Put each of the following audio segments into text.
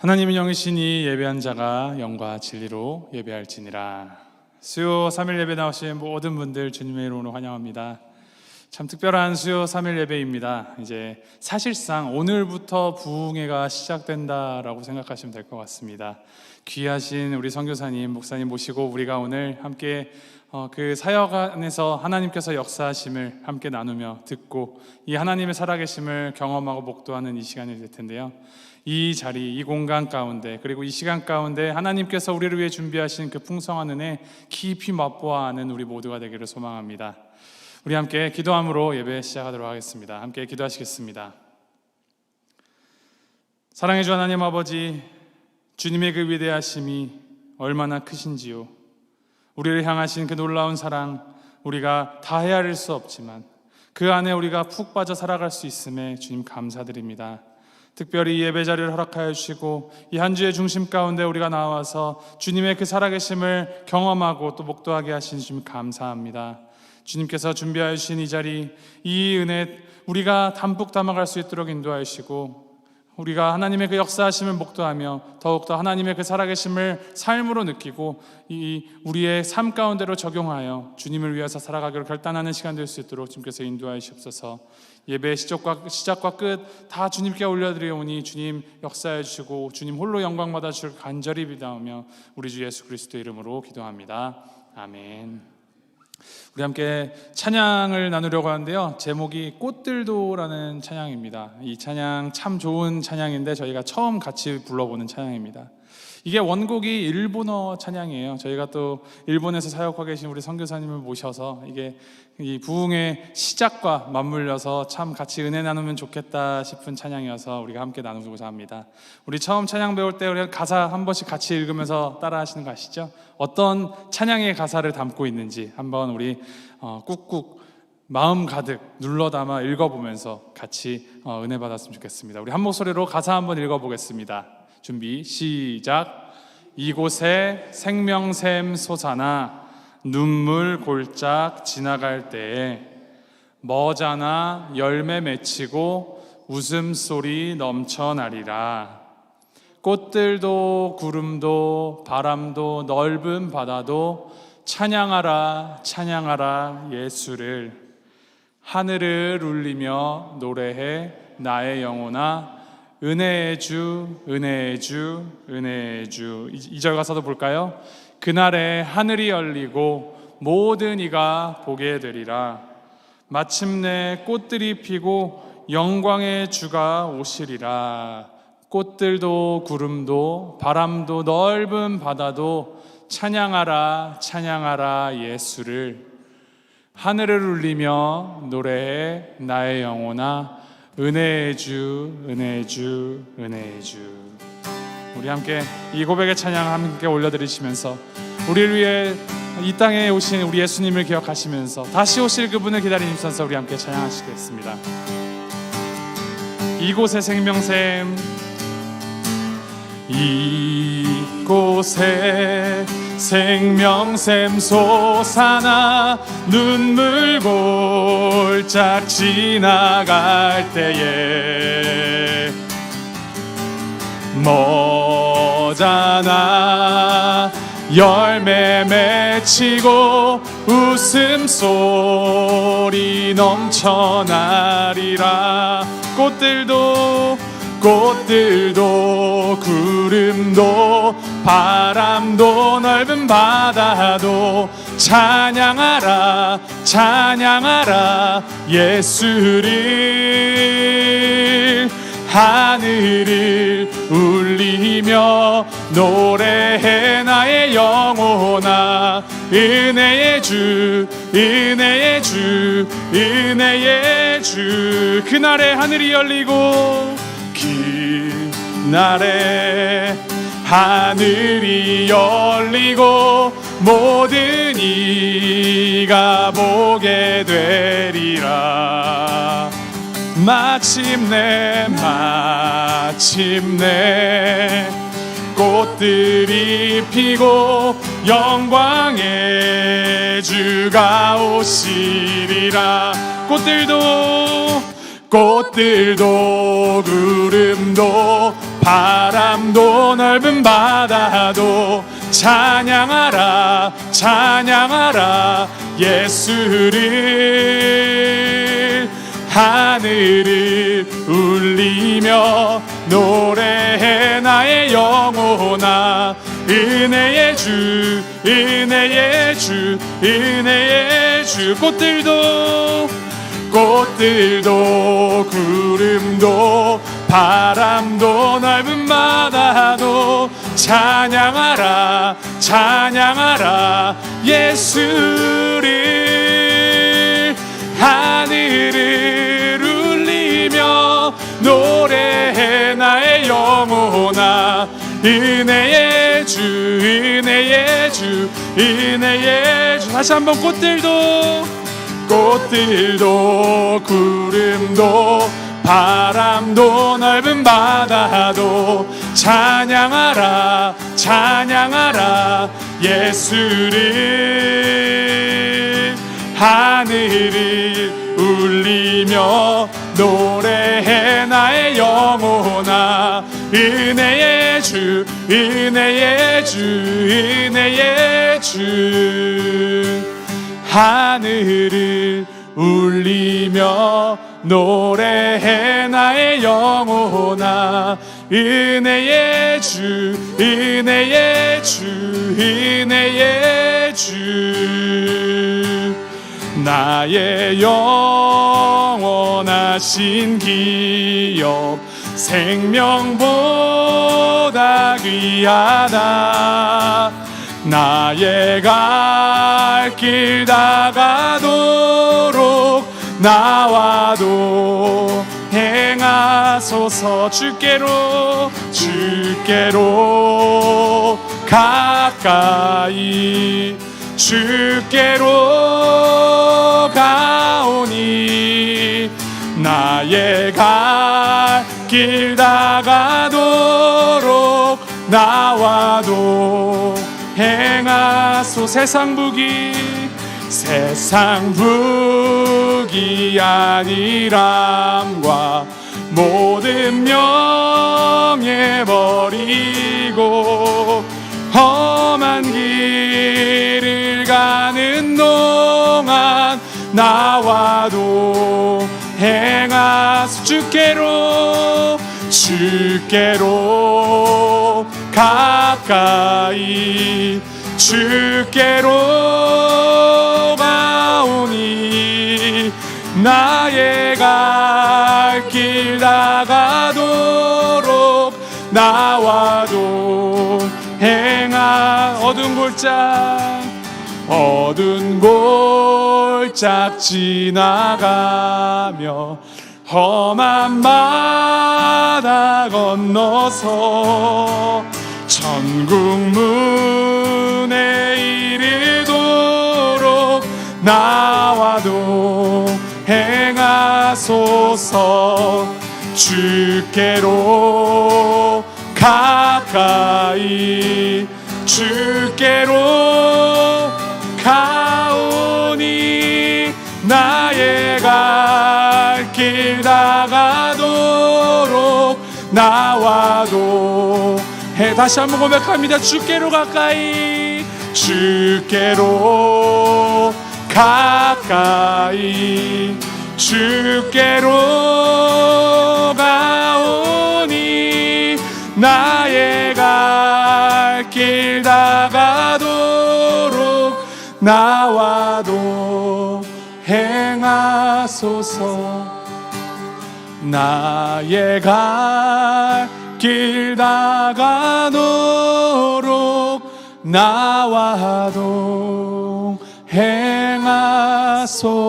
하나님은 영이시니 예배한 자가 영과 진리로 예배할지니라. 수요 3일 예배 나오신 모든 분들 주님의 이름으로 환영합니다. 참 특별한 수요 3일 예배입니다. 이제 사실상 오늘부터 부흥회가 시작된다라고 생각하시면 될 것 같습니다. 귀하신 우리 선교사님, 목사님 모시고 우리가 오늘 함께 그 사역 안에서 하나님께서 역사하심을 함께 나누며 듣고 이 하나님의 살아계심을 경험하고 목도하는 이 시간이 될 텐데요. 이 자리, 이 공간 가운데, 그리고 이 시간 가운데 하나님께서 우리를 위해 준비하신 그 풍성한 은혜 깊이 맛보아 아는 우리 모두가 되기를 소망합니다. 우리 함께 기도함으로 예배 시작하도록 하겠습니다. 함께 기도하시겠습니다. 사랑해 주 하나님 아버지, 주님의 그 위대하심이 얼마나 크신지요. 우리를 향하신 그 놀라운 사랑, 우리가 다 헤아릴 수 없지만 그 안에 우리가 푹 빠져 살아갈 수 있음에 주님 감사드립니다. 특별히 이 예배 자리를 허락하여 주시고 이 한 주의 중심 가운데 우리가 나와서 주님의 그 살아계심을 경험하고 또 목도하게 하신 주님 감사합니다. 주님께서 준비하여 주신 이 자리, 이 은혜 우리가 담뿍 담아갈 수 있도록 인도하여 주시고 우리가 하나님의 그 역사하심을 목도하며 더욱더 하나님의 그 살아계심을 삶으로 느끼고 이 우리의 삶 가운데로 적용하여 주님을 위해서 살아가기로 결단하는 시간 될 수 있도록 주님께서 인도하여 주시옵소서. 예배의 시작과 끝 다 주님께 올려드리오니 주님 역사해 주시고 주님 홀로 영광 받아 주실 간절히 비다오며 우리 주 예수 그리스도 이름으로 기도합니다. 아멘. 우리 함께 찬양을 나누려고 하는데요, 제목이 꽃들도라는 찬양입니다. 이 찬양 참 좋은 찬양인데 저희가 처음 같이 불러보는 찬양입니다. 이게 원곡이 일본어 찬양이에요. 저희가 또 일본에서 사역하고 계신 우리 선교사님을 모셔서 이게 이 부흥의 시작과 맞물려서 참 같이 은혜 나누면 좋겠다 싶은 찬양이어서 우리가 함께 나누고자 합니다. 우리 처음 찬양 배울 때 우리 가사 한 번씩 같이 읽으면서 따라 하시는 거 아시죠? 어떤 찬양의 가사를 담고 있는지 한번 우리 꾹꾹 마음 가득 눌러 담아 읽어보면서 같이 은혜 받았으면 좋겠습니다. 우리 한 목소리로 가사 한번 읽어보겠습니다. 준비 시작. 이곳에 생명샘 솟아나 눈물 골짝 지나갈 때에 머자나 열매 맺히고 웃음소리 넘쳐나리라. 꽃들도 구름도 바람도 넓은 바다도 찬양하라 찬양하라 예수를. 하늘을 울리며 노래해 나의 영혼아 은혜의 주 은혜의 주 은혜의 주. 2절 가사도 볼까요? 그날에 하늘이 열리고 모든 이가 보게 되리라. 마침내 꽃들이 피고 영광의 주가 오시리라. 꽃들도 구름도 바람도 넓은 바다도 찬양하라 찬양하라 예수를. 하늘을 울리며 노래해 나의 영혼아 은혜의 주 은혜의 주 은혜의 주. 우리 함께 이 고백의 찬양 함께 올려드리시면서 우리를 위해 이 땅에 오신 우리 예수님을 기억하시면서 다시 오실 그분을 기다리면서 우리 함께 찬양하시겠습니다. 이곳에 생명샘 이곳에 생명샘 솟아나 눈물 골짝 지나갈 때에 머자나 열매 맺히고 웃음소리 넘쳐나리라. 꽃들도 구름도 바람도 넓은 바다도 찬양하라 찬양하라 예수를. 하늘을 울리며 노래해 나의 영혼아 은혜의 주 은혜의 주 은혜의 주. 그날에 하늘이 열리고 그날에 하늘이 열리고 모든 이가 보게 되리라. 마침내 꽃들이 피고 영광의 주가 오시리라. 꽃들도 구름도 바람도 넓은 바다도 찬양하라 찬양하라 예수를. 하늘을 울리며 노래해 나의 영혼아. 은혜의 주 은혜의 주 은혜의 주. 꽃들도 구름도 바람도 넓은 바다도 찬양하라 찬양하라 예수를. 하늘을 울리며 노래해 나의 영혼아. 은혜의 주 은혜의 주 은혜의 주. 다시 한번 꽃들도 구름도 바람도 넓은 바다도 찬양하라 찬양하라 예수를. 하늘을 울리며 노래해 나의 영혼아. 은혜의 주 은혜의 주 은혜의 주. 하늘을 울리며 노래해 나의 영혼아. 은혜의 주 은혜의 주 은혜의 주. 나의 영원하신 기업 생명보다 귀하다. 나의 갈 길 다가도록 나와도 행하소서. 주께로 가까이 주께로 가오니. 나의 갈 길 다가도록 나와도 행하소. 세상 부귀 아니람과 모든 명예 버리고 험한 길을 가는 동안 나와도 행하소. 주께로 가까이 주께로 가오니. 나의 갈 길 다가도록 나와도 어두운 골짝 지나가며 험한 바다 건너서 천국 문에 이르도록 나와도 행하소서. 주께로 가까이 주께로 가오니. 나의 갈 길 다가도록 나와도 다시 한번 고백합니다. 주께로 가까이 주께로 가까이 주께로 가오니. 나의 갈 길 다가도록 나와도 행하소서. 나의 갈 길 다가도록 나와도 행하소서.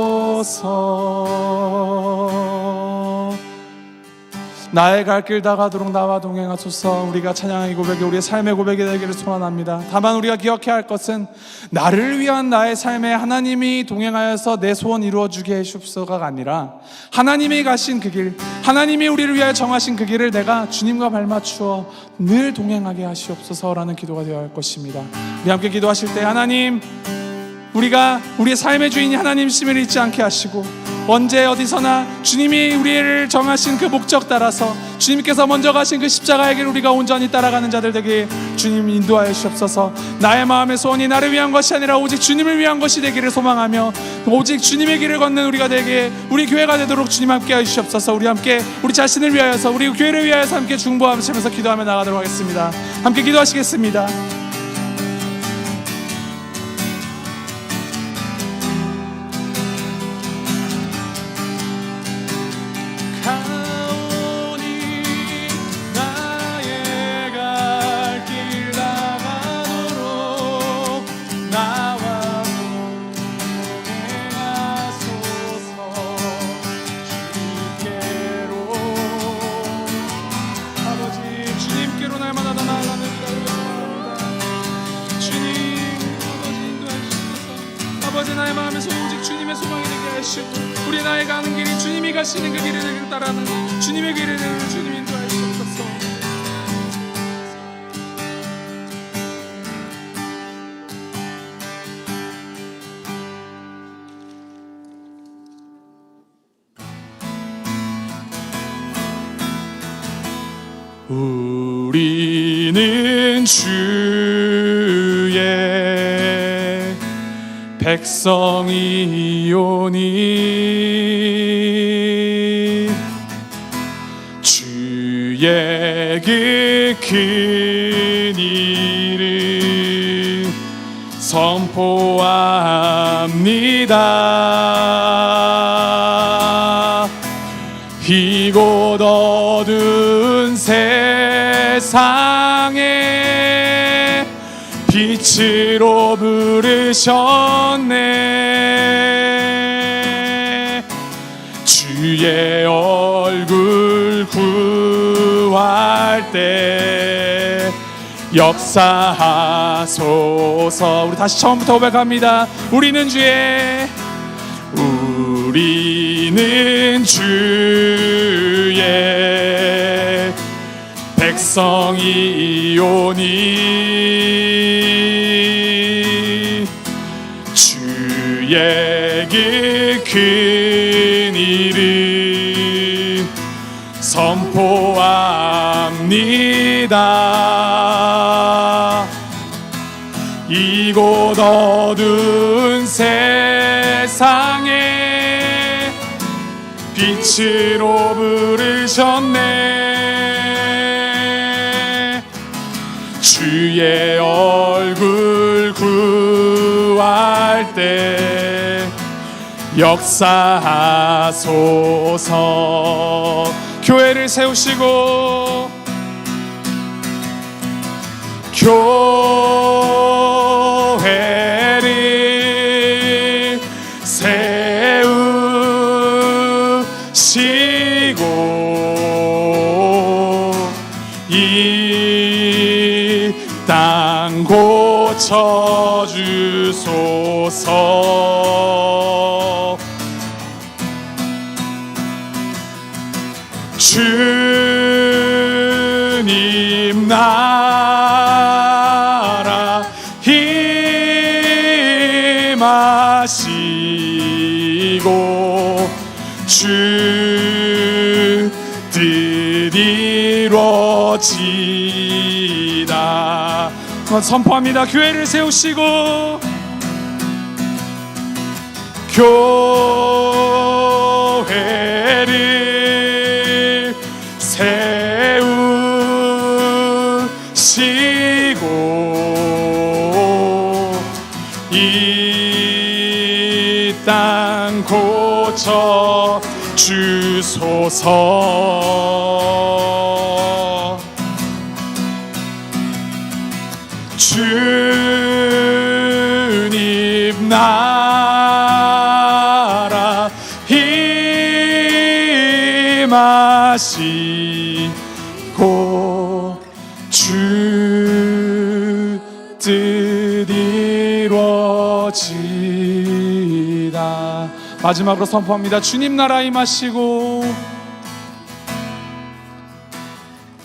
나의 갈 길 다가도록 나와 동행하소서. 우리가 찬양의 고백이 우리의 삶의 고백이 되기를 소원합니다. 다만 우리가 기억해야 할 것은 나를 위한 나의 삶에 하나님이 동행하여서 내 소원 이루어주게 해주옵소서가 아니라 하나님이 가신 그 길, 하나님이 우리를 위하여 정하신 그 길을 내가 주님과 발맞추어 늘 동행하게 하시옵소서라는 기도가 되어야 할 것입니다. 우리 함께 기도하실 때 하나님, 우리가 우리의 삶의 주인이 하나님이심을 잊지 않게 하시고 언제 어디서나 주님이 우리를 정하신 그 목적 따라서 주님께서 먼저 가신 그 십자가의 길 우리가 온전히 따라가는 자들 되게 주님 인도하여 주옵소서. 나의 마음의 소원이 나를 위한 것이 아니라 오직 주님을 위한 것이 되기를 소망하며 오직 주님의 길을 걷는 우리가 되게 우리 교회가 되도록 주님 함께 하시옵소서. 우리 함께 우리 자신을 위하여서 우리 교회를 위하여서 함께 중보하면서 기도하며 나가도록 하겠습니다. 함께 기도하시겠습니다. 아버지 나의 마음에서 오직 주님의 소망이 되게 하시고 우리 나의 가는 길이 주님이 가시는 그 길을 따라는 주님의 길을 주님 인도하여 주옵소서. 우리는 주의 백성이오니 주의 그 큰 일을 선포합니다. 이곳 어두운 세상에 빛으로 부르셨네. 주의 얼굴 구할 때 역사하소서. 우리 다시 처음부터 고백합니다. 우리는 주의 백성이오니 주의 그 큰 일을 선포합니다. 이곳 어두운 세상에 빛으로 부르셨네. 주의 얼굴 구할 때 역사하소서. 교회를 세우시고 교회를 세우시고 이 땅 고쳐주소서. 주님 나라 임하시고 주 뜻 이루어지다. 선포합니다. 교회를 세우시고 교회를 세우시고 이 땅 고쳐 주소서. 주님 나라 임하시고 주 뜻 이루어지다. 마지막으로 선포합니다. 주님 나라 임하시고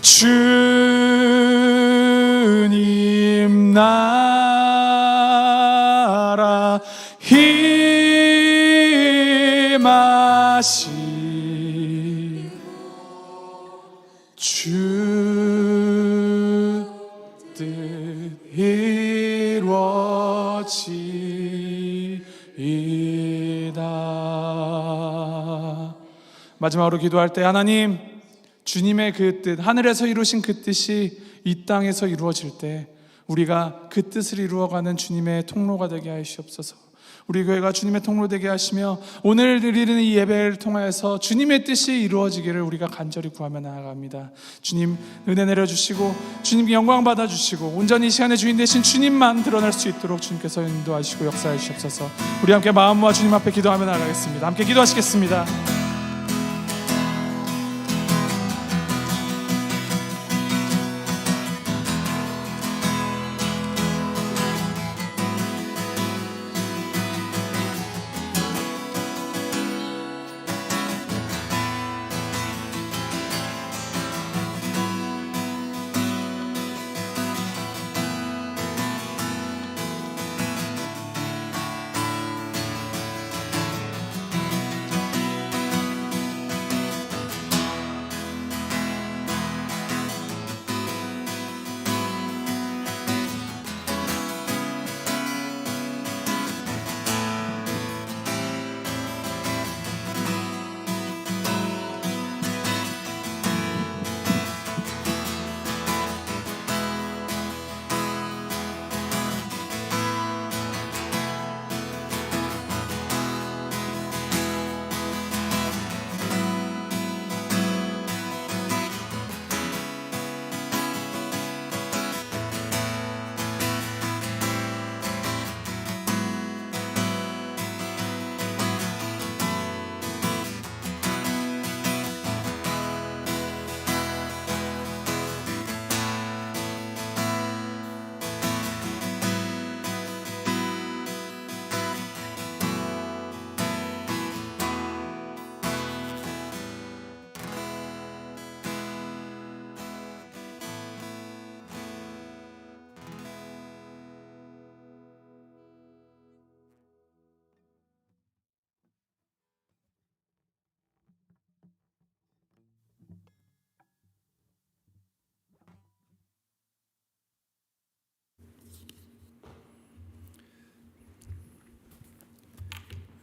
주님 나라 임하시고 위대하시 주 뜻 이루어지이다. 마지막으로 기도할 때 하나님, 주님의 그 뜻, 하늘에서 이루신 그 뜻이 이 땅에서 이루어질 때 우리가 그 뜻을 이루어가는 주님의 통로가 되게 하시옵소서. 우리 교회가 주님의 통로 되게 하시며 오늘 드리는 이 예배를 통하여서 주님의 뜻이 이루어지기를 우리가 간절히 구하며 나아갑니다. 주님 은혜 내려주시고 주님께 영광 받아주시고 온전히 이 시간의 주인 되신 주님만 드러날 수 있도록 주님께서 인도하시고 역사해 주시옵소서. 우리 함께 마음 모아 주님 앞에 기도하며 나아가겠습니다. 함께 기도하시겠습니다.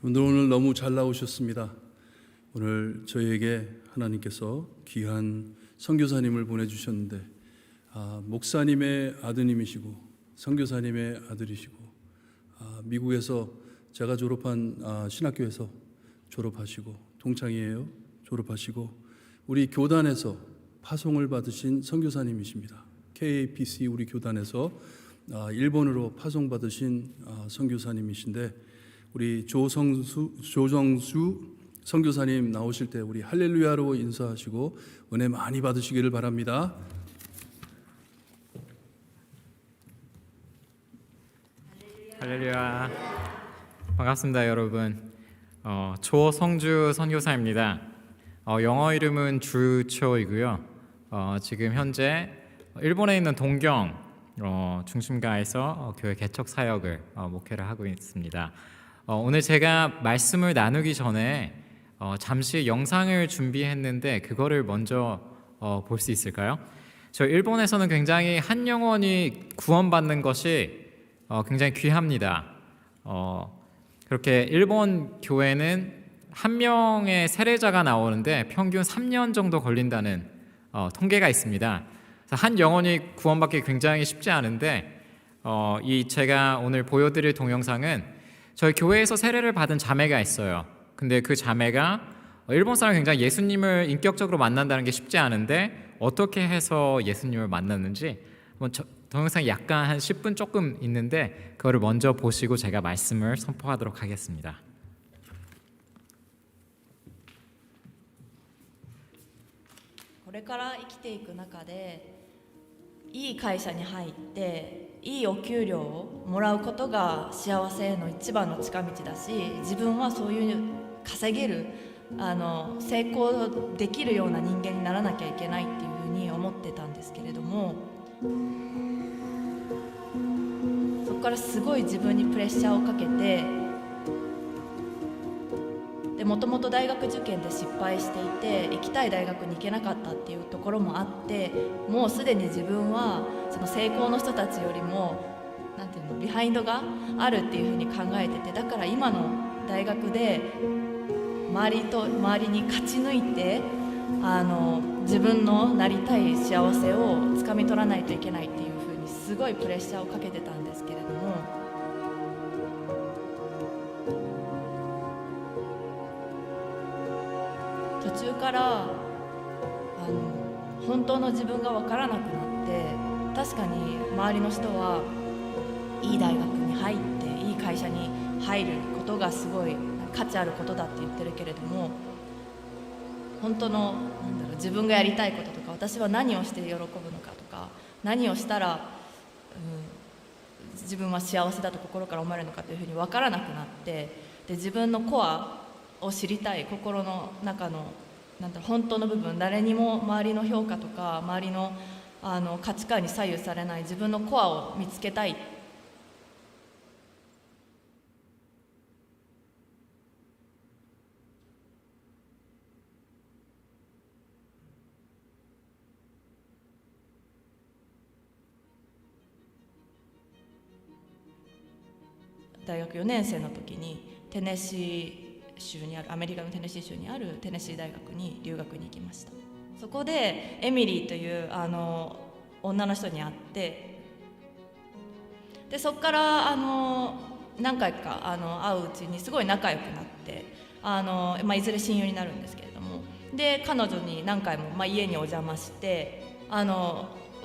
오늘 너무 잘 나오셨습니다. 오늘 저희에게 하나님께서 귀한 선교사님을 보내주셨는데 목사님의 아드님이시고 선교사님의 아들이시고 미국에서 제가 졸업한 신학교에서 졸업하시고 동창이에요. 졸업하시고 우리 교단에서 파송을 받으신 선교사님이십니다. KAPC 우리 교단에서 일본으로 파송받으신 선교사님이신데 우리 조정수 선교사님 나오실 때 우리 할렐루야로 인사하시고 은혜 많이 받으시기를 바랍니다. 할렐루야. 반갑습니다, 여러분. 조성주 선교사입니다. 영어 이름은 주초이고요. 지금 현재 일본에 있는 동경 중심가에서 교회 개척 사역을 목회를 하고 있습니다. 오늘 제가 말씀을 나누기 전에 잠시 영상을 준비했는데 그거를 먼저 볼 수 있을까요? 저 일본에서는 굉장히 한 영혼이 구원받는 것이 굉장히 귀합니다. 그렇게 일본 교회는 한 명의 세례자가 나오는데 평균 3년 정도 걸린다는 통계가 있습니다. 한 영혼이 구원받기 굉장히 쉽지 않은데 이 제가 오늘 보여드릴 동영상은 저희 교회에서 세례를 받은 자매가 있어요. 근데 그 자매가 일본 사람 굉장히 예수님을 인격적으로 만난다는 게 쉽지 않은데 어떻게 해서 예수님을 만났는지 동영상이 약간 한 10분 조금 있는데 그거를 먼저 보시고 제가 말씀을 선포하도록 하겠습니다. これから生きていく中でいい会社に入っていいお給料をもらうことが幸せへの一番の近道だし、自分はそういう稼げる成功できるような人間にならなきゃいけないっていうふうに思ってたんですけれども、そこからすごい自分にプレッシャーをかけてでもともと大学受験で失敗していて行きたい大学に行けなかったっていうところもあって、もうすでに自分はその成功の人たちよりもなんていうのビハインドがあるっていうふうに考えてて、だから今の大学で周りに勝ち抜いて自分のなりたい幸せをつかみ取らないといけないっていうふうにすごいプレッシャーをかけてたんですけれども、途中から本当の自分が分からなくなって、確かに周りの人はいい大学に入っていい会社に入ることがすごい価値あることだって言ってるけれども、本当の自分がやりたいこととか、私は何をして喜ぶのかとか、何をしたら、自分は幸せだと心から思えるのかというふうに分からなくなって、で自分のコアを知りたい、心の中の本当の部分、誰にも周りの評価とか周りの価値観に左右されない自分のコアを見つけたい。大学4年生の時にテネシー州にある、アメリカのテネシー州にあるテネシー大学に留学に行きました。そこでエミリーという女の人に会って、でそこから何回か会ううちにすごい仲良くなっていずれ親友になるんですけれども、で彼女に何回も、家にお邪魔して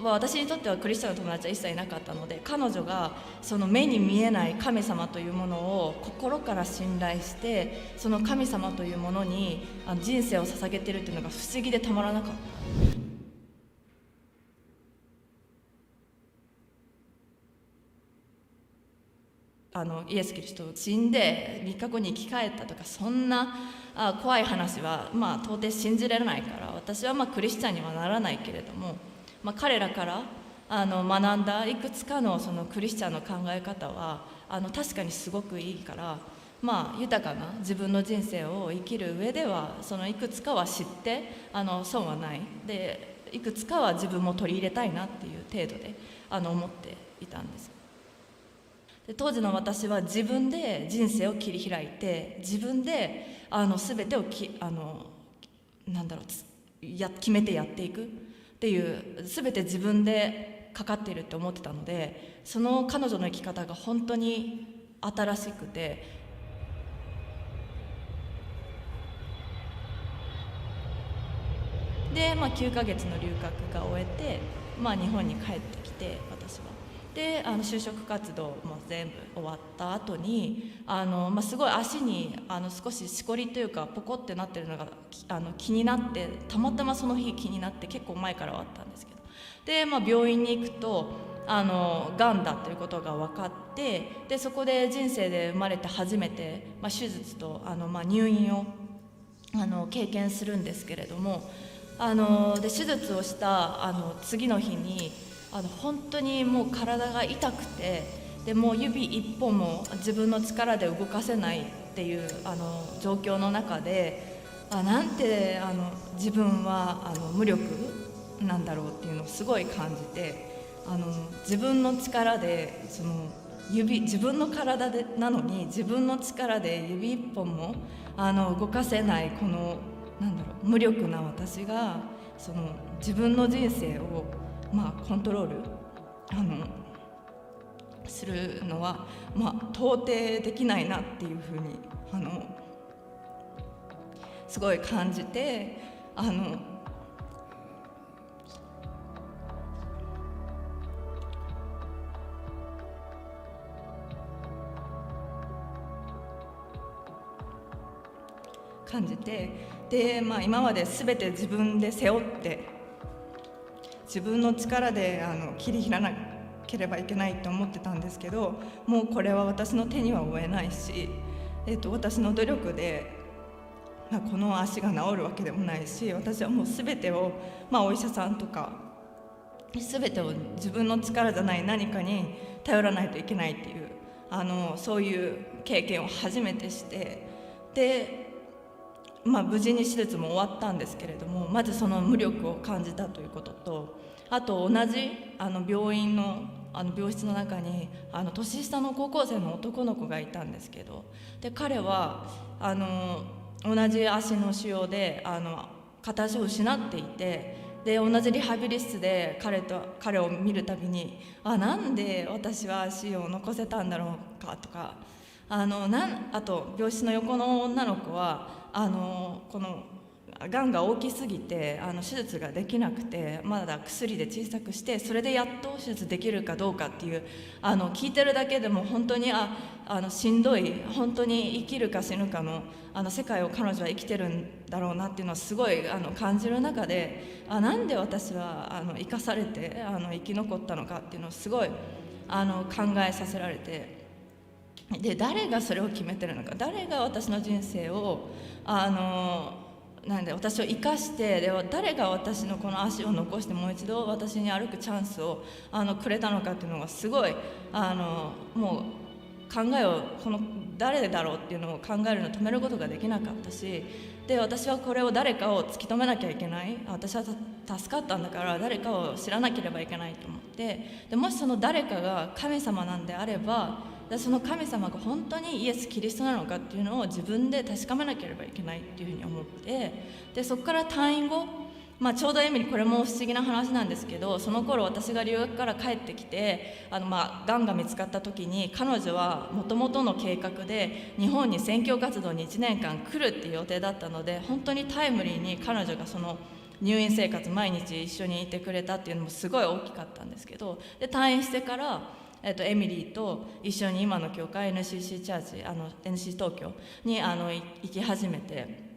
私にとってはクリスチャンの友達は一切いなかったので、彼女がその目に見えない神様というものを心から信頼して、その神様というものに人生を捧げているというのが不思議でたまらなかった。イエス・キリスト死んで3日後に生き返ったとか、そんな怖い話は到底信じられないから、私はクリスチャンにはならないけれども、彼らから学んだいくつかのそのクリスチャンの考え方は確かにすごくいいから、豊かな自分の人生を生きる上ではそのいくつかは知って損はないで、いくつかは自分も取り入れたいなっていう程度で思っていたんです。で当時の私は自分で人生を切り開いて、自分で全てを決めてやっていくっていう、全て自分でかかっているって思ってたので、その彼女の生き方が本当に新しくて、で、9ヶ月の留学が終えて、日本に帰ってきて、私はで就職活動も全部終わった後にすごい足に少ししこりというかポコってなってるのが気になって、たまたまその日気になって、結構前からはあったんですけど、で、病院に行くとがんだということが分かって、でそこで人生で生まれて初めて、手術と入院を経験するんですけれども、で手術をした次の日に本当にもう体が痛くて、でもう指一本も自分の力で動かせないっていう状況の中で、なんて自分は無力なんだろうっていうのをすごい感じて、自分の力で自分の体でなのに自分の力で指一本も動かせないこの無力な私が自分の人生をコントロールするのは到底できないなっていうふうにすごい感じて、で、今まで全て自分で背負って自分の力で切り開かなければいけないと思ってたんですけど、もうこれは私の手には負えないし、私の努力でこの足が治るわけでもないし、私はもう全てを、お医者さんとか全てを自分の力じゃない何かに頼らないといけないっていうそういう経験を初めてして、で無事に手術も終わったんですけれども、まずその無力を感じたということと、あと同じ病院の病室の中に年下の高校生の男の子がいたんですけど、で彼は同じ足の腫瘍で片足を失っていて、で同じリハビリ室で彼を見るたびに、なんで私は足を残せたんだろうかとか、あと病室の横の女の子はこのがんが大きすぎて手術ができなくて、まだ薬で小さくして、それでやっと手術できるかどうかっていう聞いてるだけでも本当にしんどい、本当に生きるか死ぬかの世界を彼女は生きてるんだろうなっていうのをすごい感じる中で、なんで私は生かされて生き残ったのかっていうのをすごい考えさせられて、で誰がそれを決めてるのか、誰が私の人生をなんで私を生かして、で誰が私のこの足を残してもう一度私に歩くチャンスをくれたのかっていうのがすごいもう考えを誰だろうっていうのを考えるのを止めることができなかったし、で私はこれを誰かを突き止めなきゃいけない、私は助かったんだから誰かを知らなければいけないと思って、でもしその誰かが神様なんであれば、その神様が本当にイエス・キリストなのかっていうのを自分で確かめなければいけないっていうふうに思って、でそこから退院後、ちょうどエミリーこれも不思議な話なんですけど、その頃私が留学から帰ってきてがんが見つかった時に、彼女はもともとの計画で日本に宣教活動に1年間来るっていう予定だったので、本当にタイムリーに彼女がその入院生活毎日一緒にいてくれたっていうのもすごい大きかったんですけど、で退院してからエミリーと一緒に今の教会 NCC チャーチNCC 東京に行き始めて、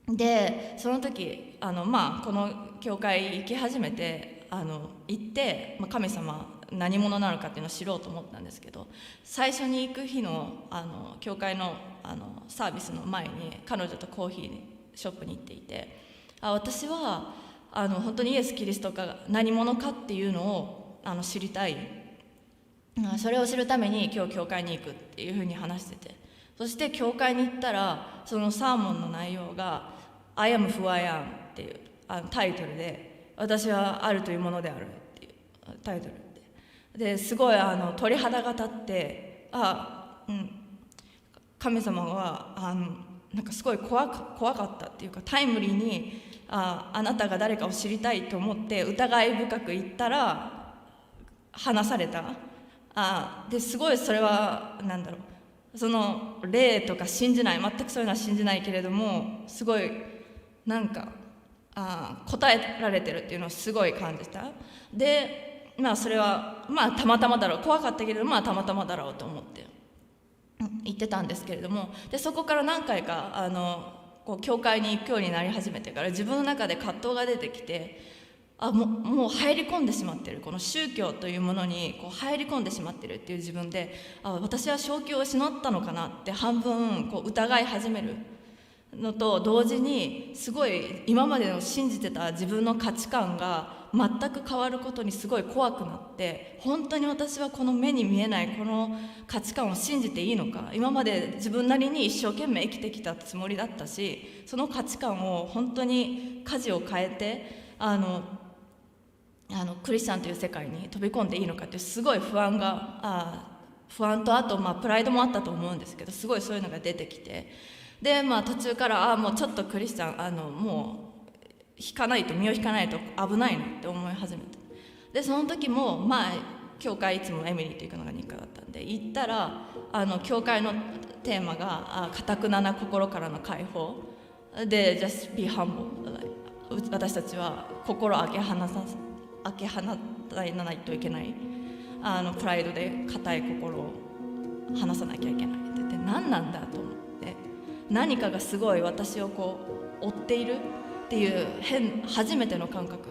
でその時この教会行き始めて行って、神様何者なのかっていうのを知ろうと思ったんですけど、最初に行く日の教会のサービスの前に彼女とコーヒーショップに行っていて、私は本当にイエス・キリストが何者かっていうのを知りたい、それを知るために今日教会に行くっていうふうに話してて、そして教会に行ったらそのサーモンの内容が I am who I am っていうタイトルで、私はあるというものであるっていうタイトルですごい鳥肌が立って、神様はなんかすごい怖かったっていうか、タイムリーにあなたが誰かを知りたいと思って疑い深く言ったら話された。ですごいそれはその霊とか信じない、全くそういうのは信じないけれども、すごい答えられてるっていうのをすごい感じた。でそれはたまたまだろう、怖かったけれどたまたまだろうと思って言ってたんですけれども、でそこから何回か教会に行くようになり始めてから、自分の中で葛藤が出てきて、もう入り込んでしまってる、この宗教というものに入り込んでしまってるっていう自分で、私は正気を失ったのかなって半分疑い始めるのと同時に、すごい今までの信じてた自分の価値観が全く変わることにすごい怖くなって、本当に私はこの目に見えないこの価値観を信じていいのか、今まで自分なりに一生懸命生きてきたつもりだったし、その価値観を本当に舵を変えてクリスチャンという世界に飛び込んでいいのかっていうすごい不安と、あとプライドもあったと思うんですけど、すごいそういうのが出てきて、で途中からもうちょっとクリスチャンもう身を引かないと危ないなって思い始めて、でその時も教会いつもエミリーと行くのが日課だったんで行ったら、教会のテーマがかたくなな心からの解放で Just be humble、 私たちは心を開け放らないといけない、プライドで固い心を離さなきゃいけないって言って、何なんだと思って、何かがすごい私を追っているっていう初めての感覚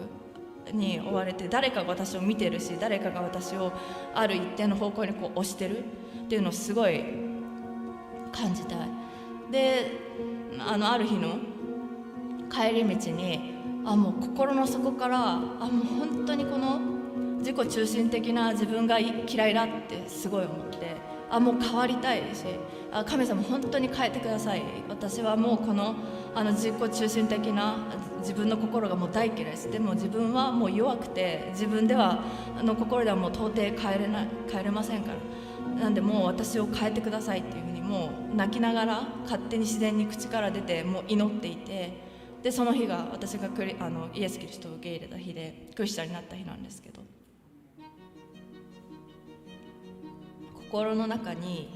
に追われて、誰かが私を見てるし、誰かが私をある一定の方向に押してるっていうのをすごい感じたい。である日の帰り道にもう心の底からもう本当にこの自己中心的な自分が嫌いだってすごい思って、もう変わりたいし、神様本当に変えてください。私はもうこの自己中心的な自分の心がもう大嫌いです。でも自分はもう弱くて、自分では心ではもう到底変えれませんから。なんでもう私を変えてくださいっていうふうにもう泣きながら勝手に自然に口から出てもう祈っていて、でその日が私がイエス・キリストを受け入れた日でクリスチャンになった日なんですけど、心の中に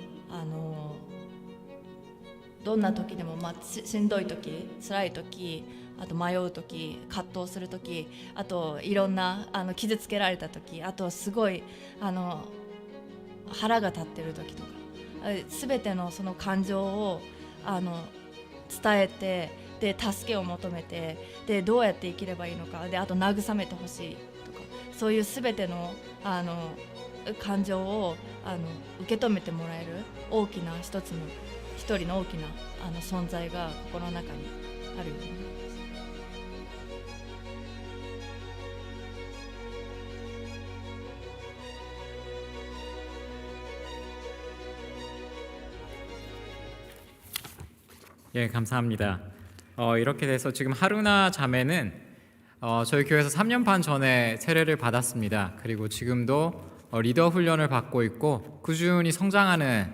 どんな時でも、しんどい時、辛い時、あと迷う時、葛藤する時、あといろんな傷つけられた時、あとすごい腹が立ってる時とか、全てのその感情を伝えて、で助けを求めて、でどうやって生きればいいのか、であと慰めてほしいとか、そういう全ての感情を受け止めてもらえる大きな一人の大きな存在が心の中にあるように思います。예, 감사합니다. 이렇게 돼서 지금 하루나 자매는 저희 교회에서 3년 반 전에 세례를 받았습니다. 그리고 지금도 리더 훈련을 받고 있고 꾸준히 성장하는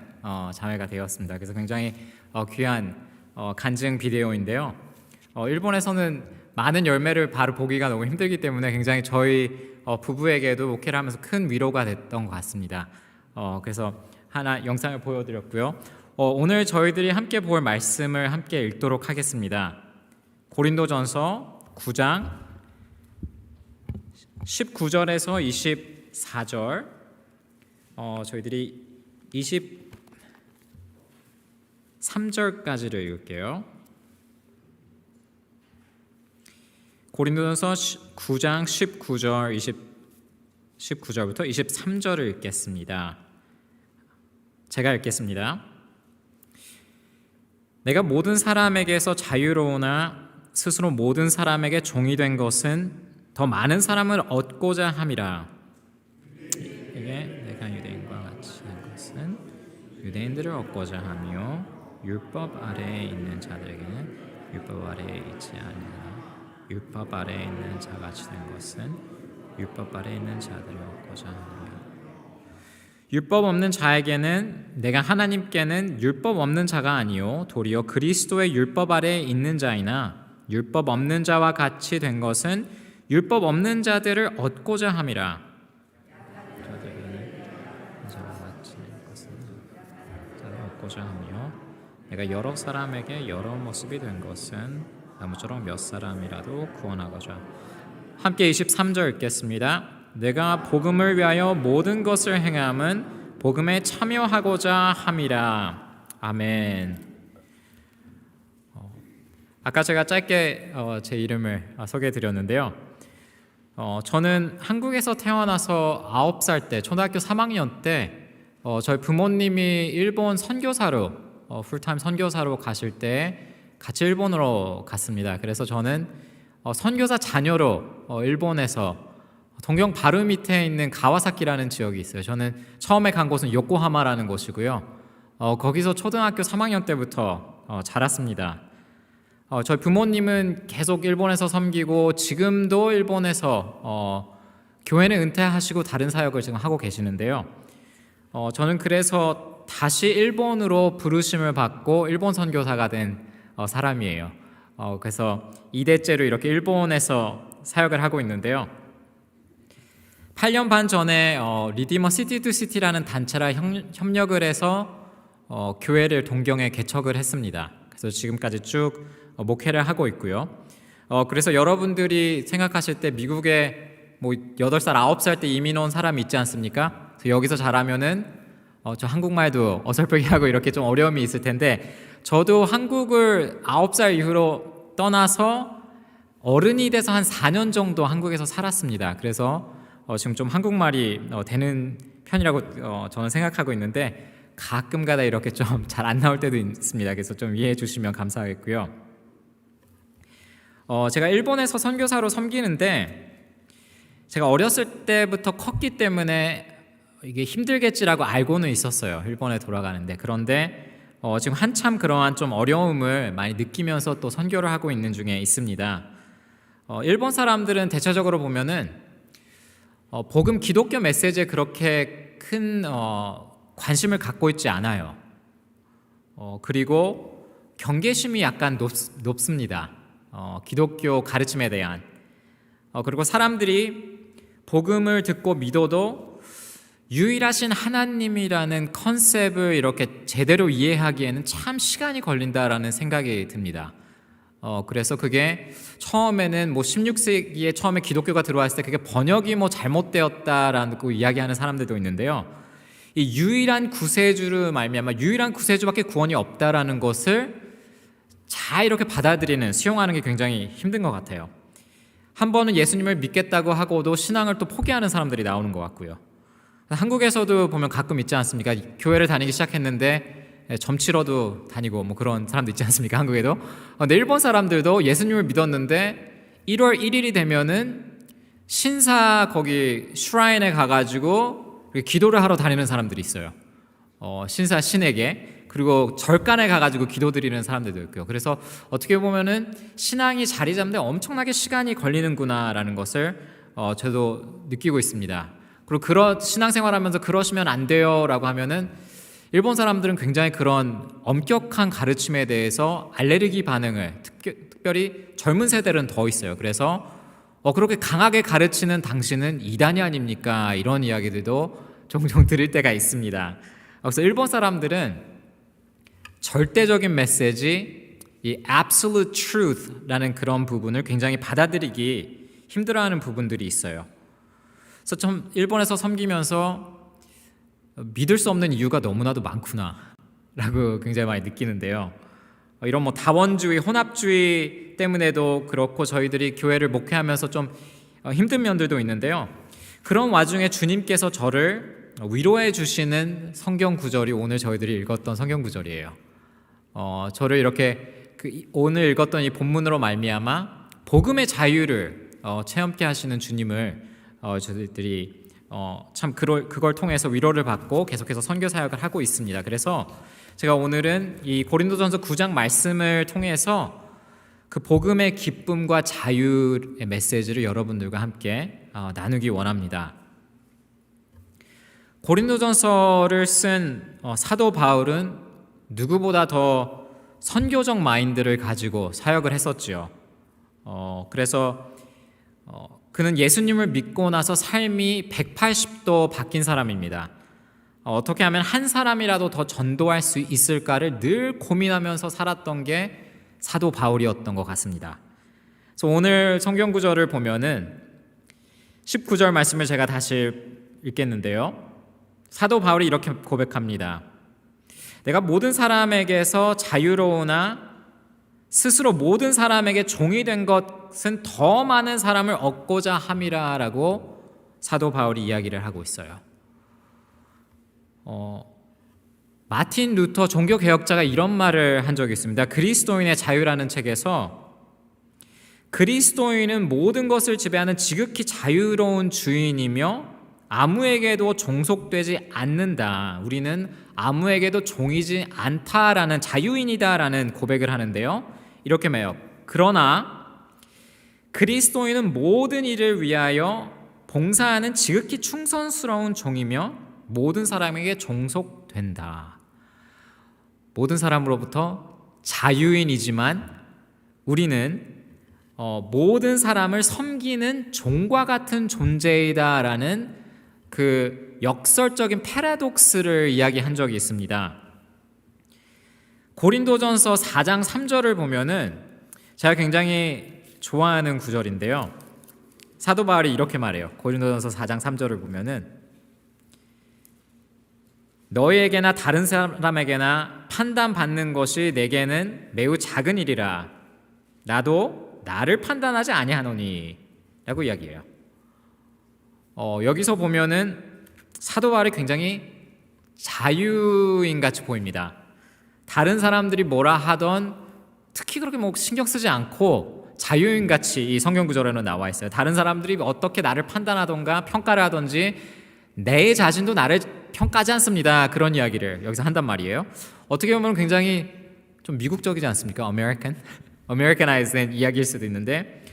자매가 되었습니다. 그래서 굉장히 귀한 간증 비디오인데요. 일본에서는 많은 열매를 바로 보기가 너무 힘들기 때문에 굉장히 저희 부부에게도 목회를 하면서 큰 위로가 됐던 것 같습니다. 그래서 하나 영상을 보여드렸고요. 오늘 저희들이 함께 볼 말씀을 함께 읽도록 하겠습니다. 고린도전서 9장 19절에서 24절, 저희들이 23절까지를 읽을게요. 고린도전서 9장 19절부터 23절을 읽겠습니다. 제가 읽겠습니다. 내가 모든 사람에게서 자유로우나 스스로 모든 사람에게 종이 된 것은 더 많은 사람을 얻고자 함이라. 이게 내가 유대인과 같이 된 것은 유대인들을 얻고자 하며 율법 아래에 있는 자들에게는 율법 아래에 있지 아니하나 율법 아래에 있는 자같이 된 것은 율법 아래에 있는 자들을 얻고자 하며 율법 없는 자에게는 내가 하나님께는 율법 없는 자가 아니요 도리어 그리스도의 율법 아래에 있는 자이나 율법 없는 자와 같이 된 것은 율법 없는 자들을 얻고자 함이라. 자와 같이 된 것은 자를 얻고자 하며 내가 여러 사람에게 여러 모습이 된 것은 나무처럼 몇 사람이라도 구원하고자. 함께 23절 읽겠습니다. 내가 복음을 위하여 모든 것을 행함은 복음에 참여하고자 함이라. 아멘. 아까 제가 짧게 제 이름을 소개해드렸는데요. 저는 한국에서 태어나서 9살 때, 초등학교 3학년 때 저희 부모님이 일본 선교사로 풀타임 선교사로 가실 때 같이 일본으로 갔습니다. 그래서 저는 선교사 자녀로 일본에서 동경 바로 밑에 있는 가와사키라는 지역이 있어요. 저는 처음에 간 곳은 요코하마라는 곳이고요. 거기서 초등학교 3학년 때부터 자랐습니다. 저희 부모님은 계속 일본에서 섬기고 지금도 일본에서 교회는 은퇴하시고 다른 사역을 지금 하고 계시는데요. 저는 그래서 다시 일본으로 부르심을 받고 일본 선교사가 된 사람이에요. 그래서 2대째로 이렇게 일본에서 사역을 하고 있는데요. 8년 반 전에 리디머 시티 투 시티라는 단체랑 협력을 해서 교회를 동경에 개척을 했습니다. 그래서 지금까지 쭉 목회를 하고 있고요. 그래서 여러분들이 생각하실 때 미국에 뭐 8살, 9살 때 이민 온 사람이 있지 않습니까? 그래서 여기서 자라면은 저 한국말도 어설프게 하고 이렇게 좀 어려움이 있을 텐데 저도 한국을 9살 이후로 떠나서 어른이 돼서 한 4년 정도 한국에서 살았습니다. 그래서 지금 좀 한국말이 되는 편이라고 저는 생각하고 있는데 가끔가다 이렇게 좀 잘 안 나올 때도 있습니다. 그래서 좀 이해해 주시면 감사하겠고요. 제가 일본에서 선교사로 섬기는데 제가 어렸을 때부터 컸기 때문에 이게 힘들겠지라고 알고는 있었어요. 일본에 돌아가는데. 그런데 지금 한참 그러한 좀 어려움을 많이 느끼면서 또 선교를 하고 있는 중에 있습니다. 일본 사람들은 대체적으로 보면은 복음 기독교 메시지에 그렇게 큰 관심을 갖고 있지 않아요. 그리고 경계심이 약간 높습니다. 기독교 가르침에 대한. 그리고 사람들이 복음을 듣고 믿어도 유일하신 하나님이라는 컨셉을 이렇게 제대로 이해하기에는 참 시간이 걸린다라는 생각이 듭니다. 그래서 그게 처음에는 16세기에 처음에 기독교가 들어왔을 때 그게 번역이 잘못되었다라고 이야기하는 사람들도 있는데요. 이 유일한 구세주를 말미암아 유일한 구세주밖에 구원이 없다라는 것을 잘 이렇게 받아들이는, 수용하는 게 굉장히 힘든 것 같아요. 한 번은 예수님을 믿겠다고 하고도 신앙을 또 포기하는 사람들이 나오는 것 같고요. 한국에서도 보면 가끔 있지 않습니까? 교회를 다니기 시작했는데 점치러도 다니고 그런 사람도 있지 않습니까? 한국에도. 근데 일본 사람들도 예수님을 믿었는데 1월 1일이 되면은 신사 거기 슈라인에 가가지고 기도를 하러 다니는 사람들이 있어요. 신사 신에게. 그리고 절간에 가가지고 기도드리는 사람들도 있고요. 그래서 어떻게 보면은 신앙이 자리 잡는데 엄청나게 시간이 걸리는구나라는 것을 저도 느끼고 있습니다. 그리고 신앙생활하면서 그러시면 안 돼요라고 하면은 일본 사람들은 굉장히 그런 엄격한 가르침에 대해서 알레르기 반응을 특별히 젊은 세대는 더 있어요. 그래서 그렇게 강하게 가르치는 당신은 이단이 아닙니까? 이런 이야기들도 종종 들을 때가 있습니다. 그래서 일본 사람들은 절대적인 메시지, 이 absolute truth라는 그런 부분을 굉장히 받아들이기 힘들어하는 부분들이 있어요. 그래서 좀 일본에서 섬기면서 믿을 수 없는 이유가 너무나도 많구나라고 굉장히 많이 느끼는데요. 이런 다원주의, 혼합주의 때문에도 그렇고 저희들이 교회를 목회하면서 좀 힘든 면들도 있는데요. 그런 와중에 주님께서 저를 위로해 주시는 성경 구절이 오늘 저희들이 읽었던 성경 구절이에요. 저를 이렇게 오늘 읽었던 이 본문으로 말미암아 복음의 자유를 체험케 하시는 주님을 저희들이 참 그걸 통해서 위로를 받고 계속해서 선교 사역을 하고 있습니다. 그래서 제가 오늘은 이 고린도전서 9장 말씀을 통해서 그 복음의 기쁨과 자유의 메시지를 여러분들과 함께 나누기 원합니다. 고린도전서를 쓴 사도 바울은 누구보다 더 선교적 마인드를 가지고 사역을 했었지요. 그래서 그는 예수님을 믿고 나서 삶이 180도 바뀐 사람입니다. 어떻게 하면 한 사람이라도 더 전도할 수 있을까를 늘 고민하면서 살았던 게 사도 바울이었던 것 같습니다. 그래서 오늘 성경 구절을 보면은 19절 말씀을 제가 다시 읽겠는데요. 사도 바울이 이렇게 고백합니다. 내가 모든 사람에게서 자유로우나 스스로 모든 사람에게 종이 된 것은 더 많은 사람을 얻고자 함이라라고 사도 바울이 이야기를 하고 있어요. 마틴 루터 종교개혁자가 이런 말을 한 적이 있습니다. 그리스도인의 자유라는 책에서 그리스도인은 모든 것을 지배하는 지극히 자유로운 주인이며 아무에게도 종속되지 않는다. 우리는 아무에게도 종이지 않다라는 자유인이다라는 고백을 하는데요. 이렇게 말해요. 그러나 그리스도인은 모든 일을 위하여 봉사하는 지극히 충성스러운 종이며 모든 사람에게 종속된다. 모든 사람으로부터 자유인이지만 우리는 모든 사람을 섬기는 종과 같은 존재이다라는 그 역설적인 패러독스를 이야기한 적이 있습니다. 고린도전서 4장 3절을 보면은 제가 굉장히 좋아하는 구절인데요. 사도 바울이 이렇게 말해요. 고린도전서 4장 3절을 보면은 너희에게나 다른 사람에게나 판단받는 것이 내게는 매우 작은 일이라 나도 나를 판단하지 아니하노니 라고 이야기해요. 여기서 보면은 사도 바울이 굉장히 자유인같이 보입니다. 다른 사람들이 뭐라 하던 특히 그렇게 신경 쓰지 않고 자유인같이 이 성경 구절에는 나와 있어요. 다른 사람들이 어떻게 나를 판단하던가 평가를 하던지 내 자신도 나를 평가하지 않습니다. 그런 이야기를 여기서 한단 말이에요. 어떻게 보면 굉장히 좀 미국적이지 않습니까? Americanized 이야기일 수도 있는데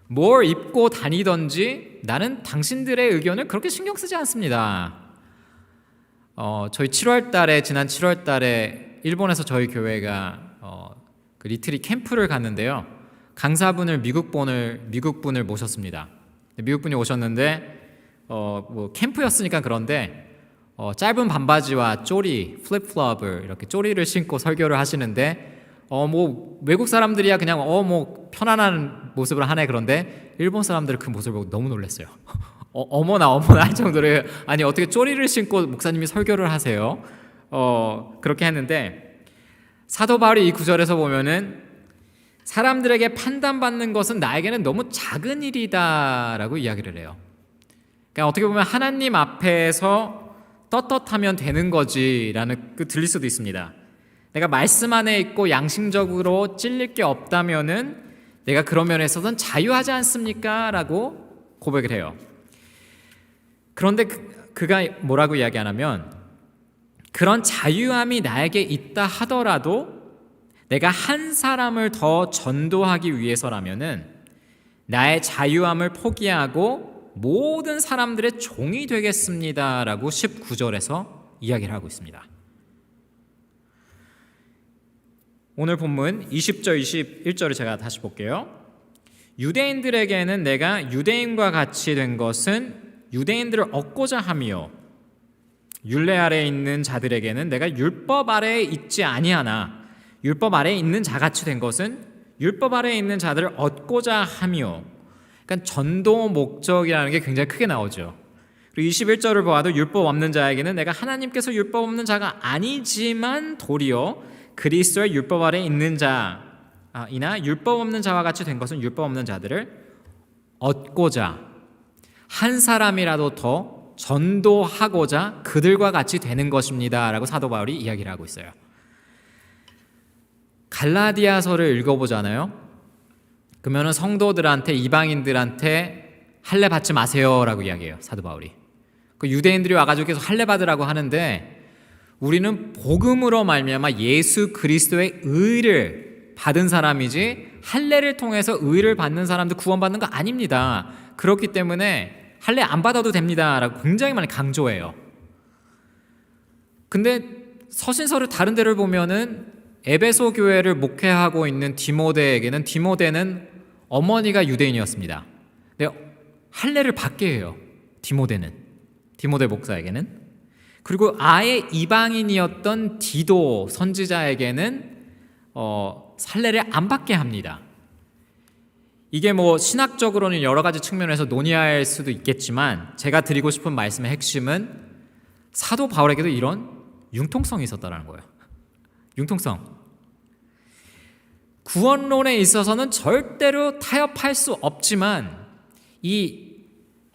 뭘 입고 다니던지 나는 당신들의 의견을 그렇게 신경 쓰지 않습니다. 저희 지난 7월 달에 일본에서 저희 교회가 그 리트리 캠프를 갔는데요. 강사분을 미국 분을 모셨습니다. 미국 분이 오셨는데 뭐 캠프였으니까 그런데 짧은 반바지와 쪼리, 플립플롭을 이렇게 쪼리를 신고 설교를 하시는데 뭐 외국 사람들이야 그냥 뭐 편안한 모습을 하네. 그런데 일본 사람들은 그 모습을 보고 너무 놀랐어요. 어머나 할 정도로 아니 어떻게 쪼리를 신고 목사님이 설교를 하세요? 그렇게 했는데 사도 바울이 이 구절에서 보면은 사람들에게 판단받는 것은 나에게는 너무 작은 일이다라고 이야기를 해요. 그러니까 어떻게 보면 하나님 앞에서 떳떳하면 되는 거지라는 들릴 수도 있습니다. 내가 말씀 안에 있고 양심적으로 찔릴 게 없다면은 내가 그런 면에서는 자유하지 않습니까? 라고 고백을 해요. 그런데 그가 뭐라고 이야기하냐면 그런 자유함이 나에게 있다 하더라도 내가 한 사람을 더 전도하기 위해서라면은 나의 자유함을 포기하고 모든 사람들의 종이 되겠습니다라고 19절에서 이야기를 하고 있습니다. 오늘 본문 20절 21절을 제가 다시 볼게요. 유대인들에게는 내가 유대인과 같이 된 것은 유대인들을 얻고자 함이요 율례 아래에 있는 자들에게는 내가 율법 아래에 있지 아니하나 율법 아래에 있는 자같이 된 것은 율법 아래에 있는 자들을 얻고자 함이요. 그러니까 전도 목적이라는 게 굉장히 크게 나오죠. 그리고 21절을 보아도 율법 없는 자에게는 내가 하나님께서 율법 없는 자가 아니지만 도리어 그리스도의 율법 아래에 있는 자이나 율법 없는 자와 같이 된 것은 율법 없는 자들을 얻고자 한 사람이라도 더 전도하고자 그들과 같이 되는 것입니다 라고 사도 바울이 이야기를 하고 있어요. 갈라디아서를 읽어보잖아요. 그러면 성도들한테 이방인들한테 할례 받지 마세요 라고 이야기해요. 사도 바울이. 그 유대인들이 와가지고 계속 할례 받으라고 하는데 우리는 복음으로 말미암아 예수 그리스도의 의를 받은 사람이지 할례를 통해서 의를 받는 사람도 구원받는 거 아닙니다. 그렇기 때문에 할례 안 받아도 됩니다 라고 굉장히 많이 강조해요. 근데 서신서를 다른 데를 보면은 에베소 교회를 목회하고 있는 디모데는 어머니가 유대인이었습니다. 근데 할례를 받게 해요. 디모데 목사에게는. 그리고 아예 이방인이었던 디도 선지자에게는 할례를 안 받게 합니다. 이게 뭐 신학적으로는 여러 가지 측면에서 논의할 수도 있겠지만 제가 드리고 싶은 말씀의 핵심은 사도 바울에게도 이런 융통성이 있었다는 거예요. 융통성. 구원론에 있어서는 절대로 타협할 수 없지만 이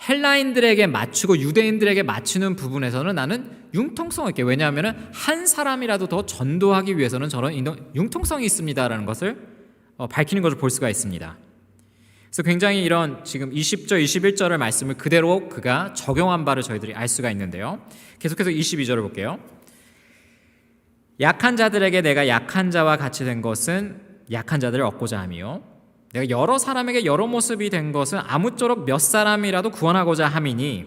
헬라인들에게 맞추고 유대인들에게 맞추는 부분에서는 나는 융통성이 있게, 왜냐하면 한 사람이라도 더 전도하기 위해서는 저런 융통성이 있습니다라는 것을 밝히는 것을 볼 수가 있습니다. 그래서 굉장히 이런 지금 20절 21절의 말씀을 그대로 그가 적용한 바를 저희들이 알 수가 있는데요. 계속해서 22절을 볼게요. 약한 자들에게 내가 약한 자와 같이 된 것은 약한 자들을 얻고자 함이요 내가 여러 사람에게 여러 모습이 된 것은 아무쪼록 몇 사람이라도 구원하고자 함이니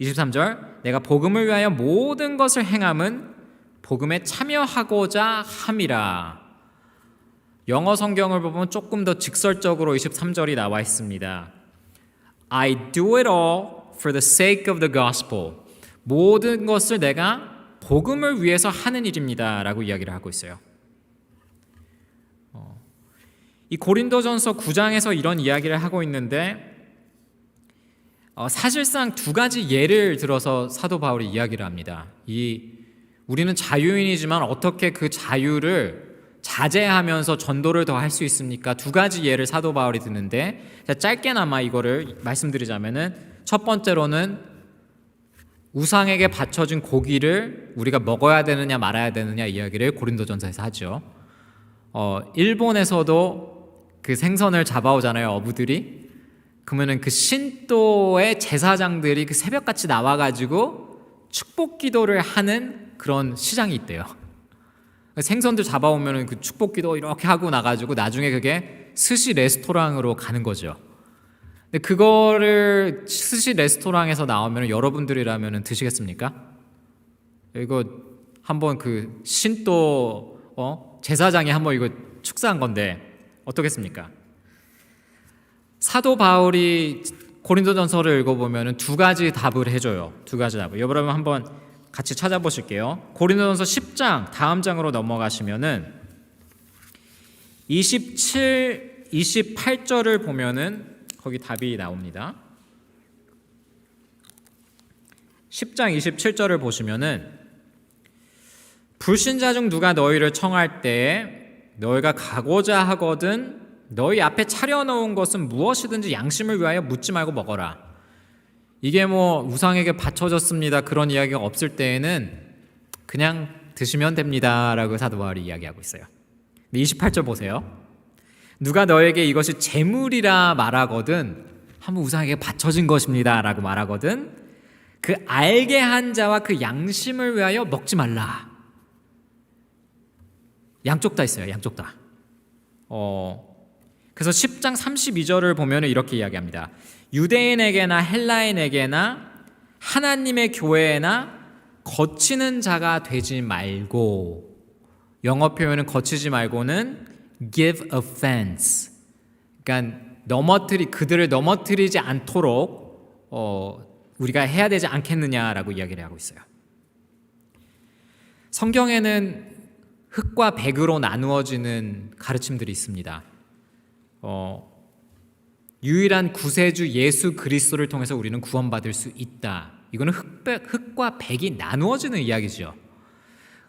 23절 내가 복음을 위하여 모든 것을 행함은 복음에 참여하고자 함이라. 영어 성경을 보면 조금 더 직설적으로 23절이 나와 있습니다. I do it all for the sake of the gospel. 모든 것을 내가 복음을 위해서 하는 일입니다 라고 이야기를 하고 있어요. 이 고린도전서 9장에서 이런 이야기를 하고 있는데 사실상 두 가지 예를 들어서 사도 바울이 이야기를 합니다. 우리는 자유인이지만 어떻게 그 자유를 자제하면서 전도를 더 할 수 있습니까? 두 가지 예를 사도 바울이 드는데 짧게나마 이거를 말씀드리자면은 첫 번째로는 우상에게 바쳐진 고기를 우리가 먹어야 되느냐 말아야 되느냐 이야기를 고린도전서에서 하죠. 일본에서도 그 생선을 잡아오잖아요, 어부들이. 그러면은 그 신도의 제사장들이 그 새벽같이 나와가지고 축복 기도를 하는 그런 시장이 있대요. 생선들 잡아오면은 그 축복 기도 이렇게 하고 나가지고 나중에 그게 스시 레스토랑으로 가는 거죠. 근데 그거를 스시 레스토랑에서 나오면 여러분들이라면 드시겠습니까? 이거 한번 그 신도 제사장이 한번 이거 축사한 건데 어떻겠습니까? 사도 바울이 고린도전서를 읽어보면 두 가지 답을 해줘요. 두 가지 답을. 여러분 한번 같이 찾아보실게요. 고린도전서 10장 다음 장으로 넘어가시면은 27, 28절을 보면은 거기 답이 나옵니다. 10장 27절을 보시면은 불신자 중 누가 너희를 청할 때에 너희가 가고자 하거든 너희 앞에 차려놓은 것은 무엇이든지 양심을 위하여 묻지 말고 먹어라. 이게 뭐 우상에게 바쳐졌습니다 그런 이야기가 없을 때에는 그냥 드시면 됩니다 라고 사도 바울이 이야기하고 있어요. 28절 보세요. 누가 너에게 이것이 재물이라 말하거든 한번 우상에게 바쳐진 것입니다 라고 말하거든 그 알게 한 자와 그 양심을 위하여 먹지 말라. 양쪽 다 있어요. 양쪽 다. 그래서 10장 32절을 보면 이렇게 이야기합니다. 유대인에게나 헬라인에게나 하나님의 교회에나 거치는 자가 되지 말고, 영어 표현은 거치지 말고는 give offense, 그러니까 그들을 넘어뜨리지 않도록 우리가 해야 되지 않겠느냐라고 이야기를 하고 있어요. 성경에는 흑과 백으로 나누어지는 가르침들이 있습니다. 유일한 구세주 예수 그리스도를 통해서 우리는 구원받을 수 있다. 이거는 흑과 백이 나누어지는 이야기죠.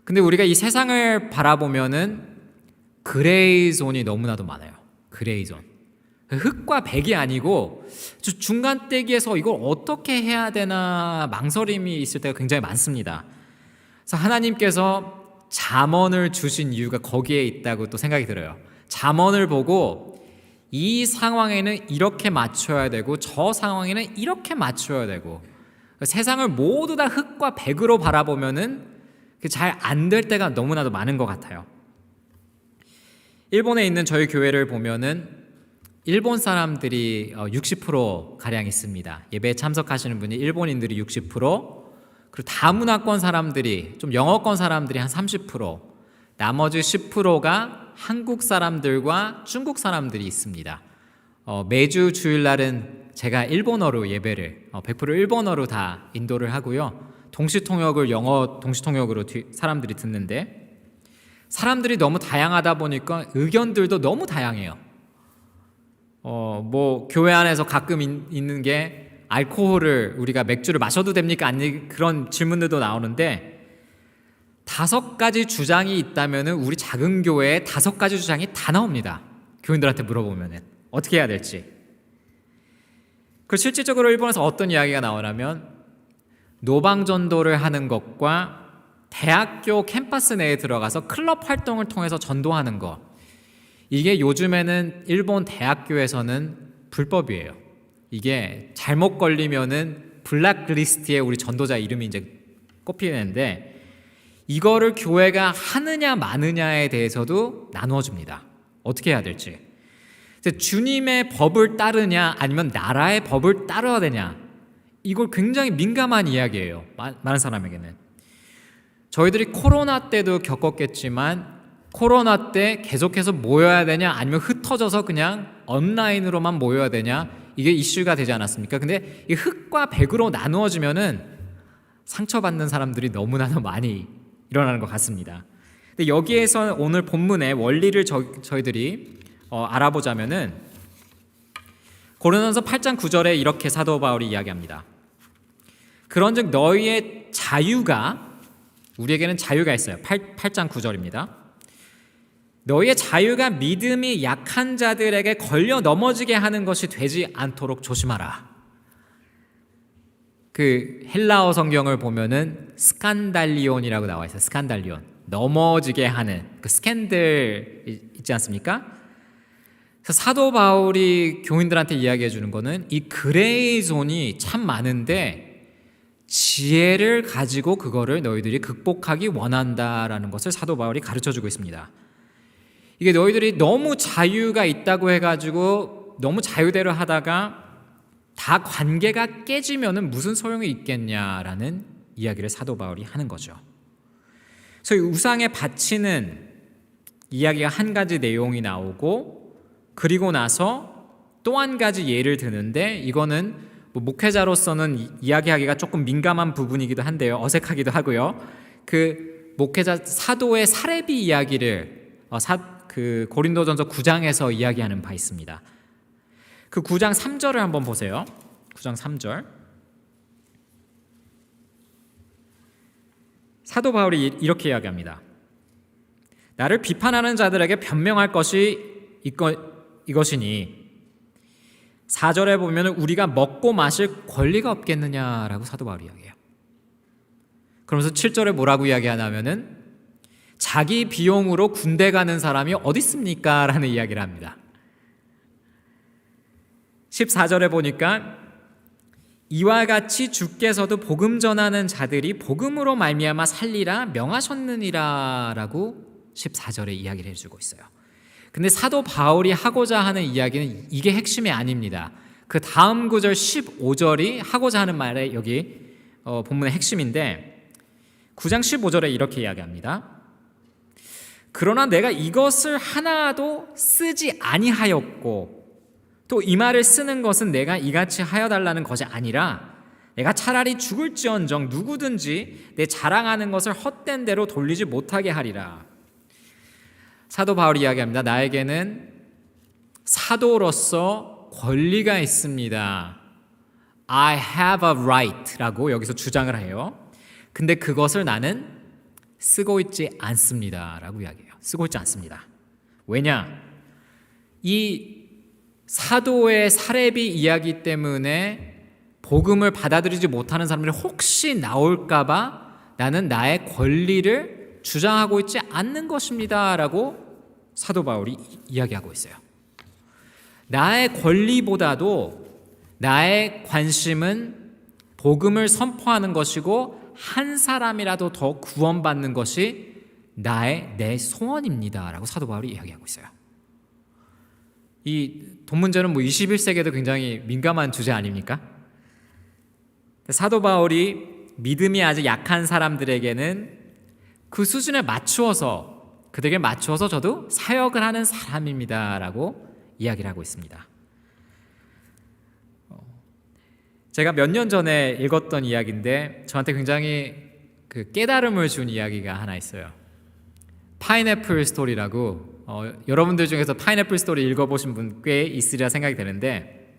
근데 우리가 이 세상을 바라보면은 그레이 존이 너무나도 많아요. 그레이 존. 흑과 백이 아니고 중간대기에서 이걸 어떻게 해야 되나 망설임이 있을 때가 굉장히 많습니다. 그래서 하나님께서 잠언을 주신 이유가 거기에 있다고 또 생각이 들어요. 잠언을 보고 이 상황에는 이렇게 맞춰야 되고 저 상황에는 이렇게 맞춰야 되고, 세상을 모두 다 흑과 백으로 바라보면은 잘 안 될 때가 너무나도 많은 것 같아요. 일본에 있는 저희 교회를 보면은 일본 사람들이 60% 가량 있습니다. 예배에 참석하시는 분이 일본인들이 60%, 그리고 다문화권 사람들이, 좀 영어권 사람들이 한 30%, 나머지 10%가 한국 사람들과 중국 사람들이 있습니다. 매주 주일날은 제가 일본어로 예배를 100% 일본어로 다 인도를 하고요. 동시통역을 영어 동시통역으로 사람들이 듣는데, 사람들이 너무 다양하다 보니까 의견들도 너무 다양해요. 뭐 교회 안에서 가끔 있는 게 알코올을 우리가 맥주를 마셔도 됩니까? 아니, 그런 질문들도 나오는데 5가지 주장이 있다면은 우리 작은 교회에 5가지 주장이 다 나옵니다. 교인들한테 물어보면은 어떻게 해야 될지. 그 실질적으로 일본에서 어떤 이야기가 나오냐면 노방전도를 하는 것과 대학교 캠퍼스 내에 들어가서 클럽 활동을 통해서 전도하는 것, 이게 요즘에는 일본 대학교에서는 불법이에요. 이게 잘못 걸리면은 블랙리스트에 우리 전도자 이름이 이제 꼽히는데, 이거를 교회가 하느냐 마느냐에 대해서도 나누어집니다. 어떻게 해야 될지. 주님의 법을 따르냐 아니면 나라의 법을 따라야 되냐, 이걸 굉장히 민감한 이야기예요. 많은 사람에게는. 저희들이 코로나 때도 겪었겠지만 코로나 때 계속해서 모여야 되냐 아니면 흩어져서 그냥 온라인으로만 모여야 되냐, 이게 이슈가 되지 않았습니까? 근데 이 흑과 백으로 나누어지면은 상처받는 사람들이 너무나도 많이 일어나는 것 같습니다. 근데 여기에서 오늘 본문의 원리를 저희들이 알아보자면은 고린도전서 8장 9절에 이렇게 사도 바울이 이야기합니다. 그런즉 너희의 자유가, 우리에게는 자유가 있어요. 8장 9절입니다. 너희의 자유가 믿음이 약한 자들에게 걸려 넘어지게 하는 것이 되지 않도록 조심하라. 그 헬라어 성경을 보면은 스칸달리온이라고 나와 있어요. 스칸달리온, 넘어지게 하는 그 스캔들 있지 않습니까? 그래서 사도 바울이 교인들한테 이야기해 주는 거는 이 그레이 존이 참 많은데 지혜를 가지고 그거를 너희들이 극복하기 원한다라는 것을 사도 바울이 가르쳐 주고 있습니다. 이게 너희들이 너무 자유가 있다고 해가지고 너무 자유대로 하다가 다 관계가 깨지면은 무슨 소용이 있겠냐라는 이야기를 사도 바울이 하는 거죠. 그래서 이 우상에 바치는 이야기가 한 가지 내용이 나오고, 그리고 나서 또 한 가지 예를 드는데, 이거는 목회자로서는 이야기하기가 조금 민감한 부분이기도 한데요, 어색하기도 하고요. 그 목회자 사도의 사레비 이야기를 그 고린도전서 9장에서 이야기하는 바 있습니다. 그 9장 3절을 한번 보세요. 9장 3절. 사도 바울이 이렇게 이야기합니다. 나를 비판하는 자들에게 변명할 것이 이것이니 4절에 보면 우리가 먹고 마실 권리가 없겠느냐라고 사도 바울이 이야기해요. 그러면서 7절에 뭐라고 이야기하냐면은 자기 비용으로 군대 가는 사람이 어디 있습니까? 라는 이야기를 합니다. 14절에 보니까 이와 같이 주께서도 복음 전하는 자들이 복음으로 말미암아 살리라 명하셨느니라 라고 14절에 이야기를 해주고 있어요. 근데 사도 바울이 하고자 하는 이야기는 이게 핵심이 아닙니다. 그 다음 구절 15절이 하고자 하는 말의 여기 본문의 핵심인데, 9장 15절에 이렇게 이야기합니다. 그러나 내가 이것을 하나도 쓰지 아니하였고 또 이 말을 쓰는 것은 내가 이같이 하여 달라는 것이 아니라 내가 차라리 죽을지언정 누구든지 내 자랑하는 것을 헛된 대로 돌리지 못하게 하리라. 사도 바울이 이야기합니다. 나에게는 사도로서 권리가 있습니다. I have a right 라고 여기서 주장을 해요. 근데 그것을 나는 쓰고 있지 않습니다 라고 이야기해요. 쓰고 있지 않습니다. 왜냐? 이 사도의 사레비 이야기 때문에 복음을 받아들이지 못하는 사람들이 혹시 나올까봐 나는 나의 권리를 주장하고 있지 않는 것입니다 라고 사도 바울이 이야기하고 있어요. 나의 권리보다도 나의 관심은 복음을 선포하는 것이고 한 사람이라도 더 구원받는 것이 내 소원입니다 라고 사도 바울이 이야기하고 있어요. 이 돈 문제는 21세기에도 굉장히 민감한 주제 아닙니까? 사도 바울이 믿음이 아주 약한 사람들에게는 그 수준에 맞추어서 그들에게 맞추어서 저도 사역을 하는 사람입니다 라고 이야기를 하고 있습니다. 제가 몇 년 전에 읽었던 이야기인데 저한테 굉장히 그 깨달음을 준 이야기가 하나 있어요. 파인애플 스토리라고, 여러분들 중에서 파인애플 스토리 읽어보신 분 꽤 있으리라 생각이 되는데,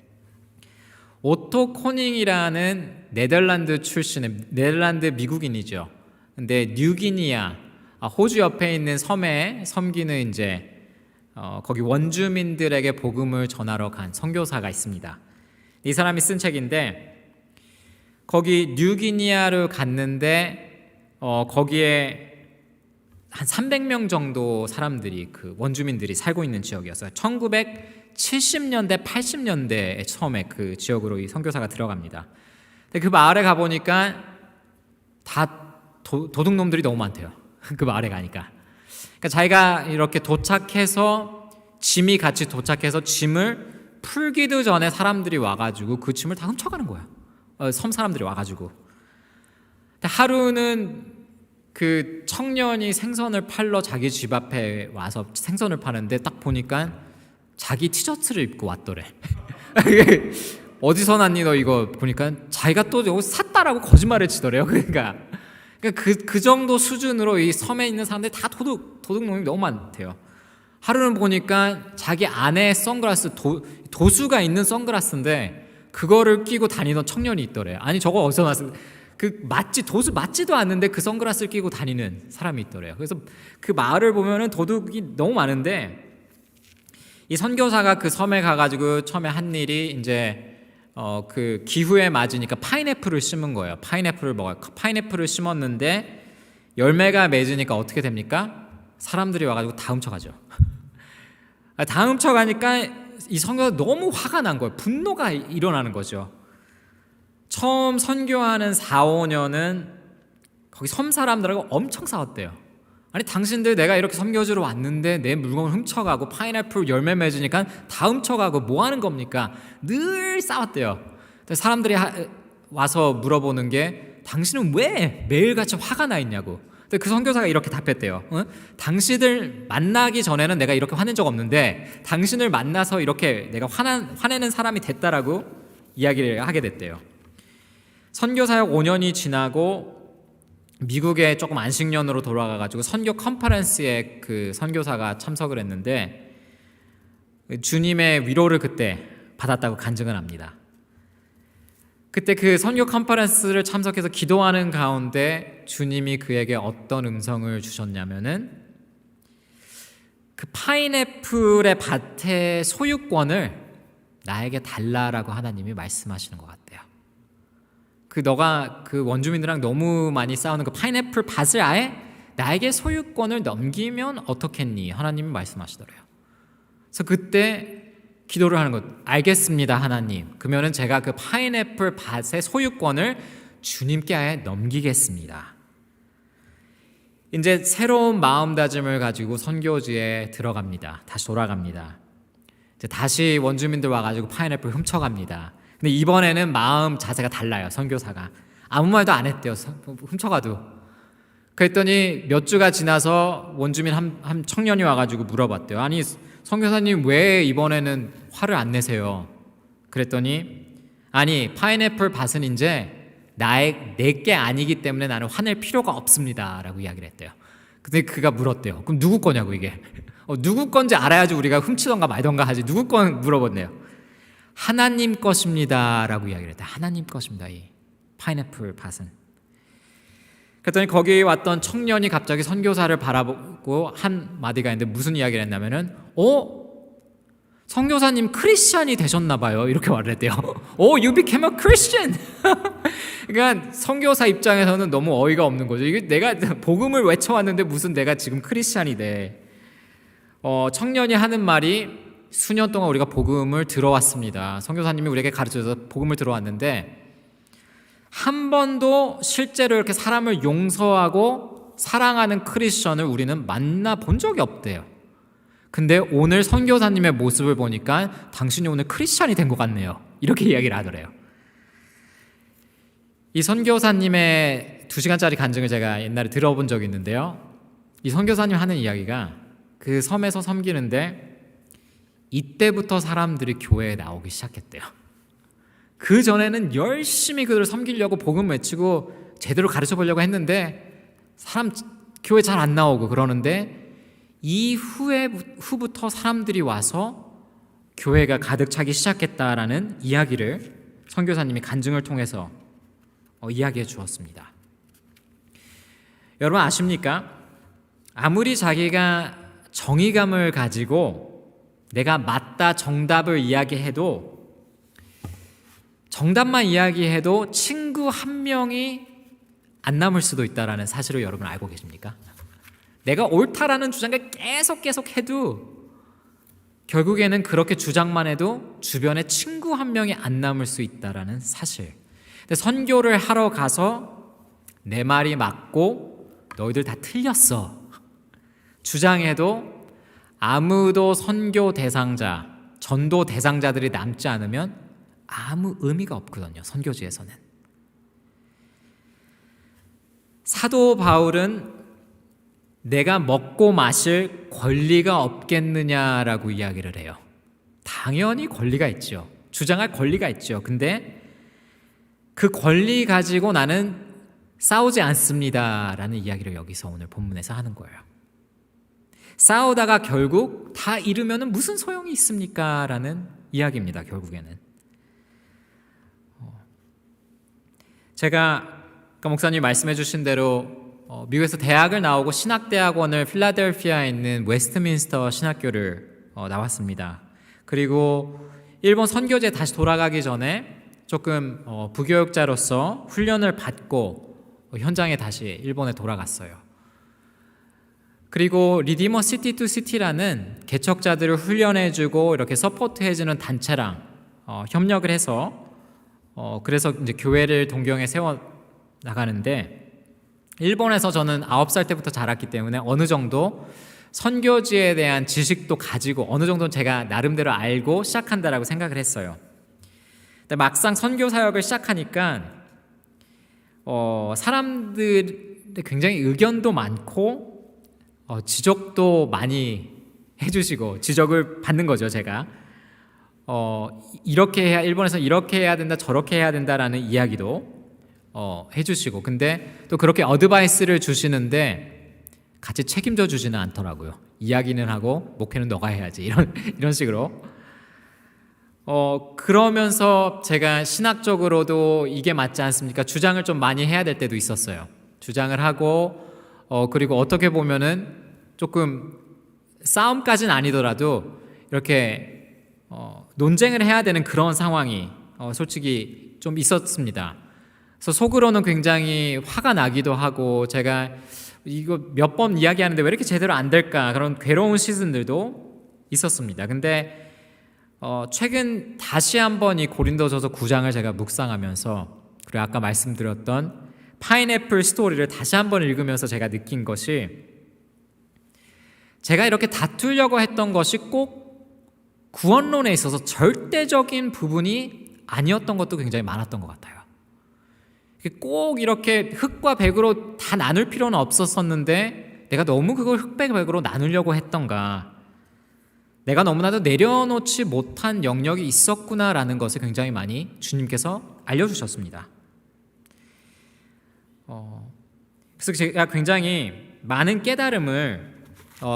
오토 코닝이라는 네덜란드 출신의 네덜란드 미국인이죠. 근데 뉴기니아 호주 옆에 있는 섬에 섬기는 이제 거기 원주민들에게 복음을 전하러 간 선교사가 있습니다. 이 사람이 쓴 책인데, 거기 뉴기니아를 갔는데 거기에 한 300명 정도 사람들이, 그 원주민들이 살고 있는 지역이었어요. 1970년대 80년대에 처음에 그 지역으로 이 선교사가 들어갑니다. 근데 그 마을에 가보니까 다 도둑놈들이 너무 많대요. 그 마을에 가니까. 그러니까 자기가 이렇게 도착해서 짐이 같이 도착해서 짐을 풀기도 전에 사람들이 와가지고 그 짐을 다 훔쳐가는 거야. 섬 사람들이 와가지고. 근데 하루는 그 청년이 생선을 팔러 자기 집 앞에 와서 생선을 파는데 딱 보니까 자기 티셔츠를 입고 왔더래. 어디서 났니 너 이거 보니까 자기가 또 이거 샀다라고 거짓말을 치더래요. 그러니까 그 정도 수준으로 이 섬에 있는 사람들이 다 도둑놈이 너무 많대요. 하루는 보니까 자기 안에 선글라스 도수가 있는 선글라스인데 그거를 끼고 다니던 청년이 있더래요. 아니 저거 어디서 났어? 도수 맞지도 않는데 그 선글라스를 끼고 다니는 사람이 있더래요. 그래서 그 마을을 보면은 도둑이 너무 많은데, 이 선교사가 그 섬에 가가지고 처음에 한 일이 이제 그 기후에 맞으니까 파인애플을 심은 거예요. 파인애플을 먹어요. 파인애플을 심었는데 열매가 맺으니까 어떻게 됩니까? 사람들이 와가지고 다 훔쳐가죠. 다 훔쳐가니까 이 선교사가 너무 화가 난 거예요. 분노가 일어나는 거죠. 처음 선교하는 4, 5년은 거기 섬 사람들하고 엄청 싸웠대요. 아니 당신들 내가 이렇게 섬겨주러 왔는데 내 물건을 훔쳐가고 파인애플 열매 맺으니까 다 훔쳐가고 뭐 하는 겁니까? 늘 싸웠대요. 사람들이 와서 물어보는 게 당신은 왜 매일같이 화가 나 있냐고. 근데 그 선교사가 이렇게 답했대요. 당신을 만나기 전에는 내가 이렇게 화낸 적 없는데 당신을 만나서 이렇게 내가 화내는 사람이 됐다라고 이야기를 하게 됐대요. 선교사역 5년이 지나고 미국에 조금 안식년으로 돌아가가지고 선교 컨퍼런스에 그 선교사가 참석을 했는데 주님의 위로를 그때 받았다고 간증을 합니다. 그때 그 선교 컨퍼런스를 참석해서 기도하는 가운데 주님이 그에게 어떤 음성을 주셨냐면은 그 파인애플의 밭의 소유권을 나에게 달라라고 하나님이 말씀하시는 것 같아요. 너가 그 원주민들랑 너무 많이 싸우는 그 파인애플 밭을 아예 나에게 소유권을 넘기면 어떻겠니? 하나님이 말씀하시더래요. 그래서 그때 기도를 하는 것, 알겠습니다 하나님. 그러면은 제가 그 파인애플 밭의 소유권을 주님께 아예 넘기겠습니다. 이제 새로운 마음다짐을 가지고 선교지에 들어갑니다. 다시 돌아갑니다. 이제 다시 원주민들 와가지고 파인애플 훔쳐갑니다. 근데 이번에는 마음 자세가 달라요. 선교사가 아무 말도 안 했대요. 훔쳐가도. 그랬더니 몇 주가 지나서 원주민 한 청년이 와가지고 물어봤대요. 아니 선교사님 왜 이번에는 화를 안 내세요? 그랬더니 아니 파인애플 밭은 이제 내게 아니기 때문에 나는 화낼 필요가 없습니다 라고 이야기를 했대요. 근데 그가 물었대요. 그럼 누구 거냐고 이게. 누구 건지 알아야지 우리가 훔치던가 말던가 하지. 누구 건 물어봤네요. 하나님 것입니다 라고 이야기를 했다. 하나님 것입니다. 이 파인애플 밭은. 그랬더니 거기 왔던 청년이 갑자기 선교사를 바라보고 한 마디가 있는데 무슨 이야기를 했냐면은 선교사님 크리스찬이 되셨나 봐요. 이렇게 말을 했대요. You became a Christian. 그러니까 선교사 입장에서는 너무 어이가 없는 거죠. 이게 내가 복음을 외쳐왔는데 무슨 내가 지금 크리스찬이 돼. 청년이 하는 말이 수년 동안 우리가 복음을 들어왔습니다. 선교사님이 우리에게 가르쳐줘서 복음을 들어왔는데 한 번도 실제로 이렇게 사람을 용서하고 사랑하는 크리스천을 우리는 만나본 적이 없대요. 근데 오늘 선교사님의 모습을 보니까 당신이 오늘 크리스천이 된 것 같네요. 이렇게 이야기를 하더래요. 이 선교사님의 2시간짜리 간증을 제가 옛날에 들어본 적이 있는데요. 이 선교사님 하는 이야기가 그 섬에서 섬기는데 이때부터 사람들이 교회에 나오기 시작했대요. 그 전에는 열심히 그들을 섬기려고 복음 외치고 제대로 가르쳐 보려고 했는데 교회 잘 안 나오고 그러는데 후부터 사람들이 와서 교회가 가득 차기 시작했다라는 이야기를 선교사님이 간증을 통해서 이야기해 주었습니다. 여러분 아십니까? 아무리 자기가 정의감을 가지고 내가 맞다 정답을 이야기해도 정답만 이야기해도 친구 한 명이 안 남을 수도 있다는 사실을 여러분 알고 계십니까? 내가 옳다라는 주장을 계속 해도 결국에는 그렇게 주장만 해도 주변에 친구 한 명이 안 남을 수 있다는 사실. 근데 선교를 하러 가서 내 말이 맞고 너희들 다 틀렸어 주장해도 아무도 선교 대상자, 전도 대상자들이 남지 않으면 아무 의미가 없거든요. 선교지에서는. 사도 바울은 내가 먹고 마실 권리가 없겠느냐라고 이야기를 해요. 당연히 권리가 있죠. 주장할 권리가 있죠. 근데 그 권리 가지고 나는 싸우지 않습니다라는 이야기를 여기서 오늘 본문에서 하는 거예요. 싸우다가 결국 다 잃으면 무슨 소용이 있습니까? 라는 이야기입니다. 결국에는. 제가 아까 목사님이 말씀해 주신 대로 미국에서 대학을 나오고 신학대학원을 필라델피아에 있는 웨스트민스터 신학교를 나왔습니다. 그리고 일본 선교지에 다시 돌아가기 전에 조금 부교육자로서 훈련을 받고 현장에 다시 일본에 돌아갔어요. 그리고 리디머 시티 투 시티라는 개척자들을 훈련해주고 이렇게 서포트해주는 단체랑 협력을 해서 그래서 이제 교회를 동경에 세워 나가는데, 일본에서 저는 9살 때부터 자랐기 때문에 어느 정도 선교지에 대한 지식도 가지고 어느 정도는 제가 나름대로 알고 시작한다라고 생각을 했어요. 근데 막상 선교 사역을 시작하니까 사람들이 굉장히 의견도 많고 지적도 많이 해주시고 지적을 받는 거죠. 제가 이렇게 해야, 일본에서 이렇게 해야 된다, 저렇게 해야 된다라는 이야기도 해주시고, 근데 또 그렇게 어드바이스를 주시는데 같이 책임져 주지는 않더라고요. 이야기는 하고 목회는 너가 해야지, 이런 식으로. 그러면서 제가 신학적으로도 이게 맞지 않습니까? 주장을 좀 많이 해야 될 때도 있었어요. 주장을 하고 그리고 어떻게 보면은 조금 싸움까지는 아니더라도 이렇게 논쟁을 해야 되는 그런 상황이 솔직히 좀 있었습니다. 그래서 속으로는 굉장히 화가 나기도 하고, 제가 이거 몇 번 이야기하는데 왜 이렇게 제대로 안 될까, 그런 괴로운 시즌들도 있었습니다. 근데 최근 다시 한번 이 고린도전서 9장을 제가 묵상하면서, 그리고 아까 말씀드렸던 파인애플 스토리를 다시 한번 읽으면서 제가 느낀 것이, 제가 이렇게 다투려고 했던 것이 꼭 구원론에 있어서 절대적인 부분이 아니었던 것도 굉장히 많았던 것 같아요. 꼭 이렇게 흑과 백으로 다 나눌 필요는 없었었는데 내가 너무 그걸 흑백으로 나누려고 했던가, 내가 너무나도 내려놓지 못한 영역이 있었구나라는 것을 굉장히 많이 주님께서 알려주셨습니다. 그래서 제가 굉장히 많은 깨달음을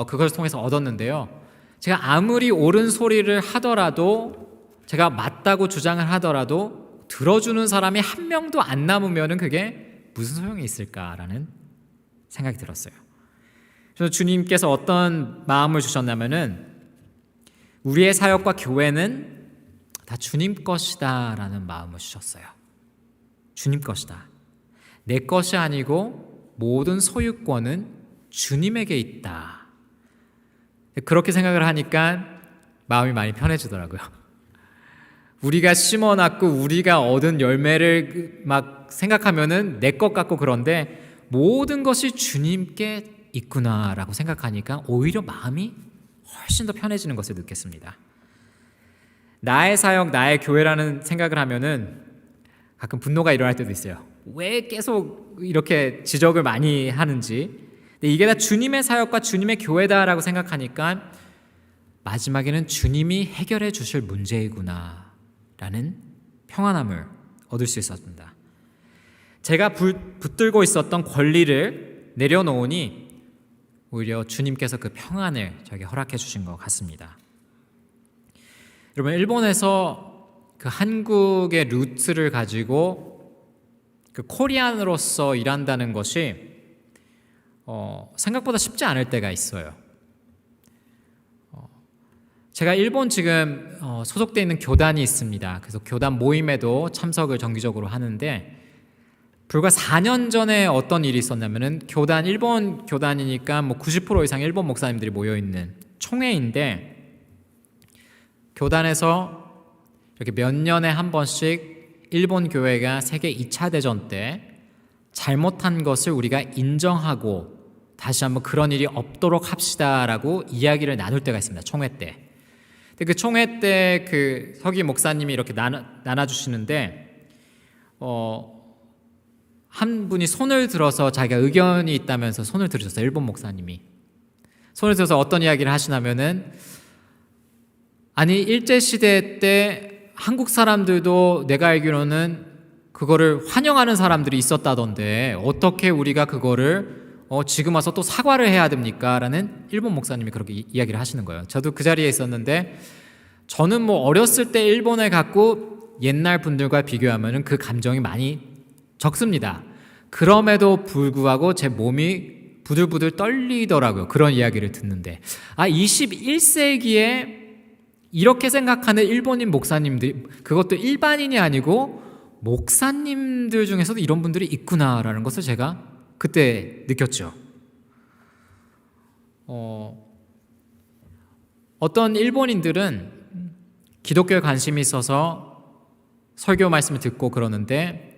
그것을 통해서 얻었는데요. 제가 아무리 옳은 소리를 하더라도, 제가 맞다고 주장을 하더라도 들어주는 사람이 한 명도 안 남으면 그게 무슨 소용이 있을까라는 생각이 들었어요. 그래서 주님께서 어떤 마음을 주셨냐면은, 우리의 사역과 교회는 다 주님 것이다 라는 마음을 주셨어요. 주님 것이다. 내 것이 아니고 모든 소유권은 주님에게 있다. 그렇게 생각을 하니까 마음이 많이 편해지더라고요. 우리가 심어놨고 우리가 얻은 열매를 막 생각하면은 내 것 같고, 그런데 모든 것이 주님께 있구나라고 생각하니까 오히려 마음이 훨씬 더 편해지는 것을 느꼈습니다. 나의 사역, 나의 교회라는 생각을 하면은 가끔 분노가 일어날 때도 있어요. 왜 계속 이렇게 지적을 많이 하는지. 근데 이게 다 주님의 사역과 주님의 교회다라고 생각하니까 마지막에는 주님이 해결해 주실 문제이구나 라는 평안함을 얻을 수 있었습니다. 제가 붙들고 있었던 권리를 내려놓으니 오히려 주님께서 그 평안을 저에게 허락해 주신 것 같습니다. 여러분, 일본에서 그 한국의 루트를 가지고 그 코리안으로서 일한다는 것이 생각보다 쉽지 않을 때가 있어요. 제가 일본 지금 소속되어 있는 교단이 있습니다. 그래서 교단 모임에도 참석을 정기적으로 하는데, 불과 4년 전에 어떤 일이 있었냐면은, 일본 교단이니까 뭐 90% 이상 일본 목사님들이 모여 있는 총회인데, 교단에서 이렇게 몇 년에 한 번씩 일본 교회가 세계 2차 대전 때 잘못한 것을 우리가 인정하고 다시 한번 그런 일이 없도록 합시다라고 이야기를 나눌 때가 있습니다. 총회 때. 근데 그 총회 때 그 서기 목사님이 이렇게 나눠주시는데, 한 분이 손을 들어서 자기가 의견이 있다면서 손을 들으셨어요. 일본 목사님이 손을 들어서 어떤 이야기를 하시냐면은, 아니 일제시대 때 한국 사람들도 내가 알기로는 그거를 환영하는 사람들이 있었다던데 어떻게 우리가 그거를 지금 와서 또 사과를 해야 됩니까? 라는 일본 목사님이 그렇게 이야기를 하시는 거예요. 저도 그 자리에 있었는데, 저는 뭐 어렸을 때 일본에 갔고 옛날 분들과 비교하면 그 감정이 많이 적습니다. 그럼에도 불구하고 제 몸이 부들부들 떨리더라고요. 그런 이야기를 듣는데, 21세기에 이렇게 생각하는 일본인 목사님들이, 그것도 일반인이 아니고 목사님들 중에서도 이런 분들이 있구나라는 것을 제가 그때 느꼈죠. 어떤 일본인들은 기독교에 관심이 있어서 설교 말씀을 듣고 그러는데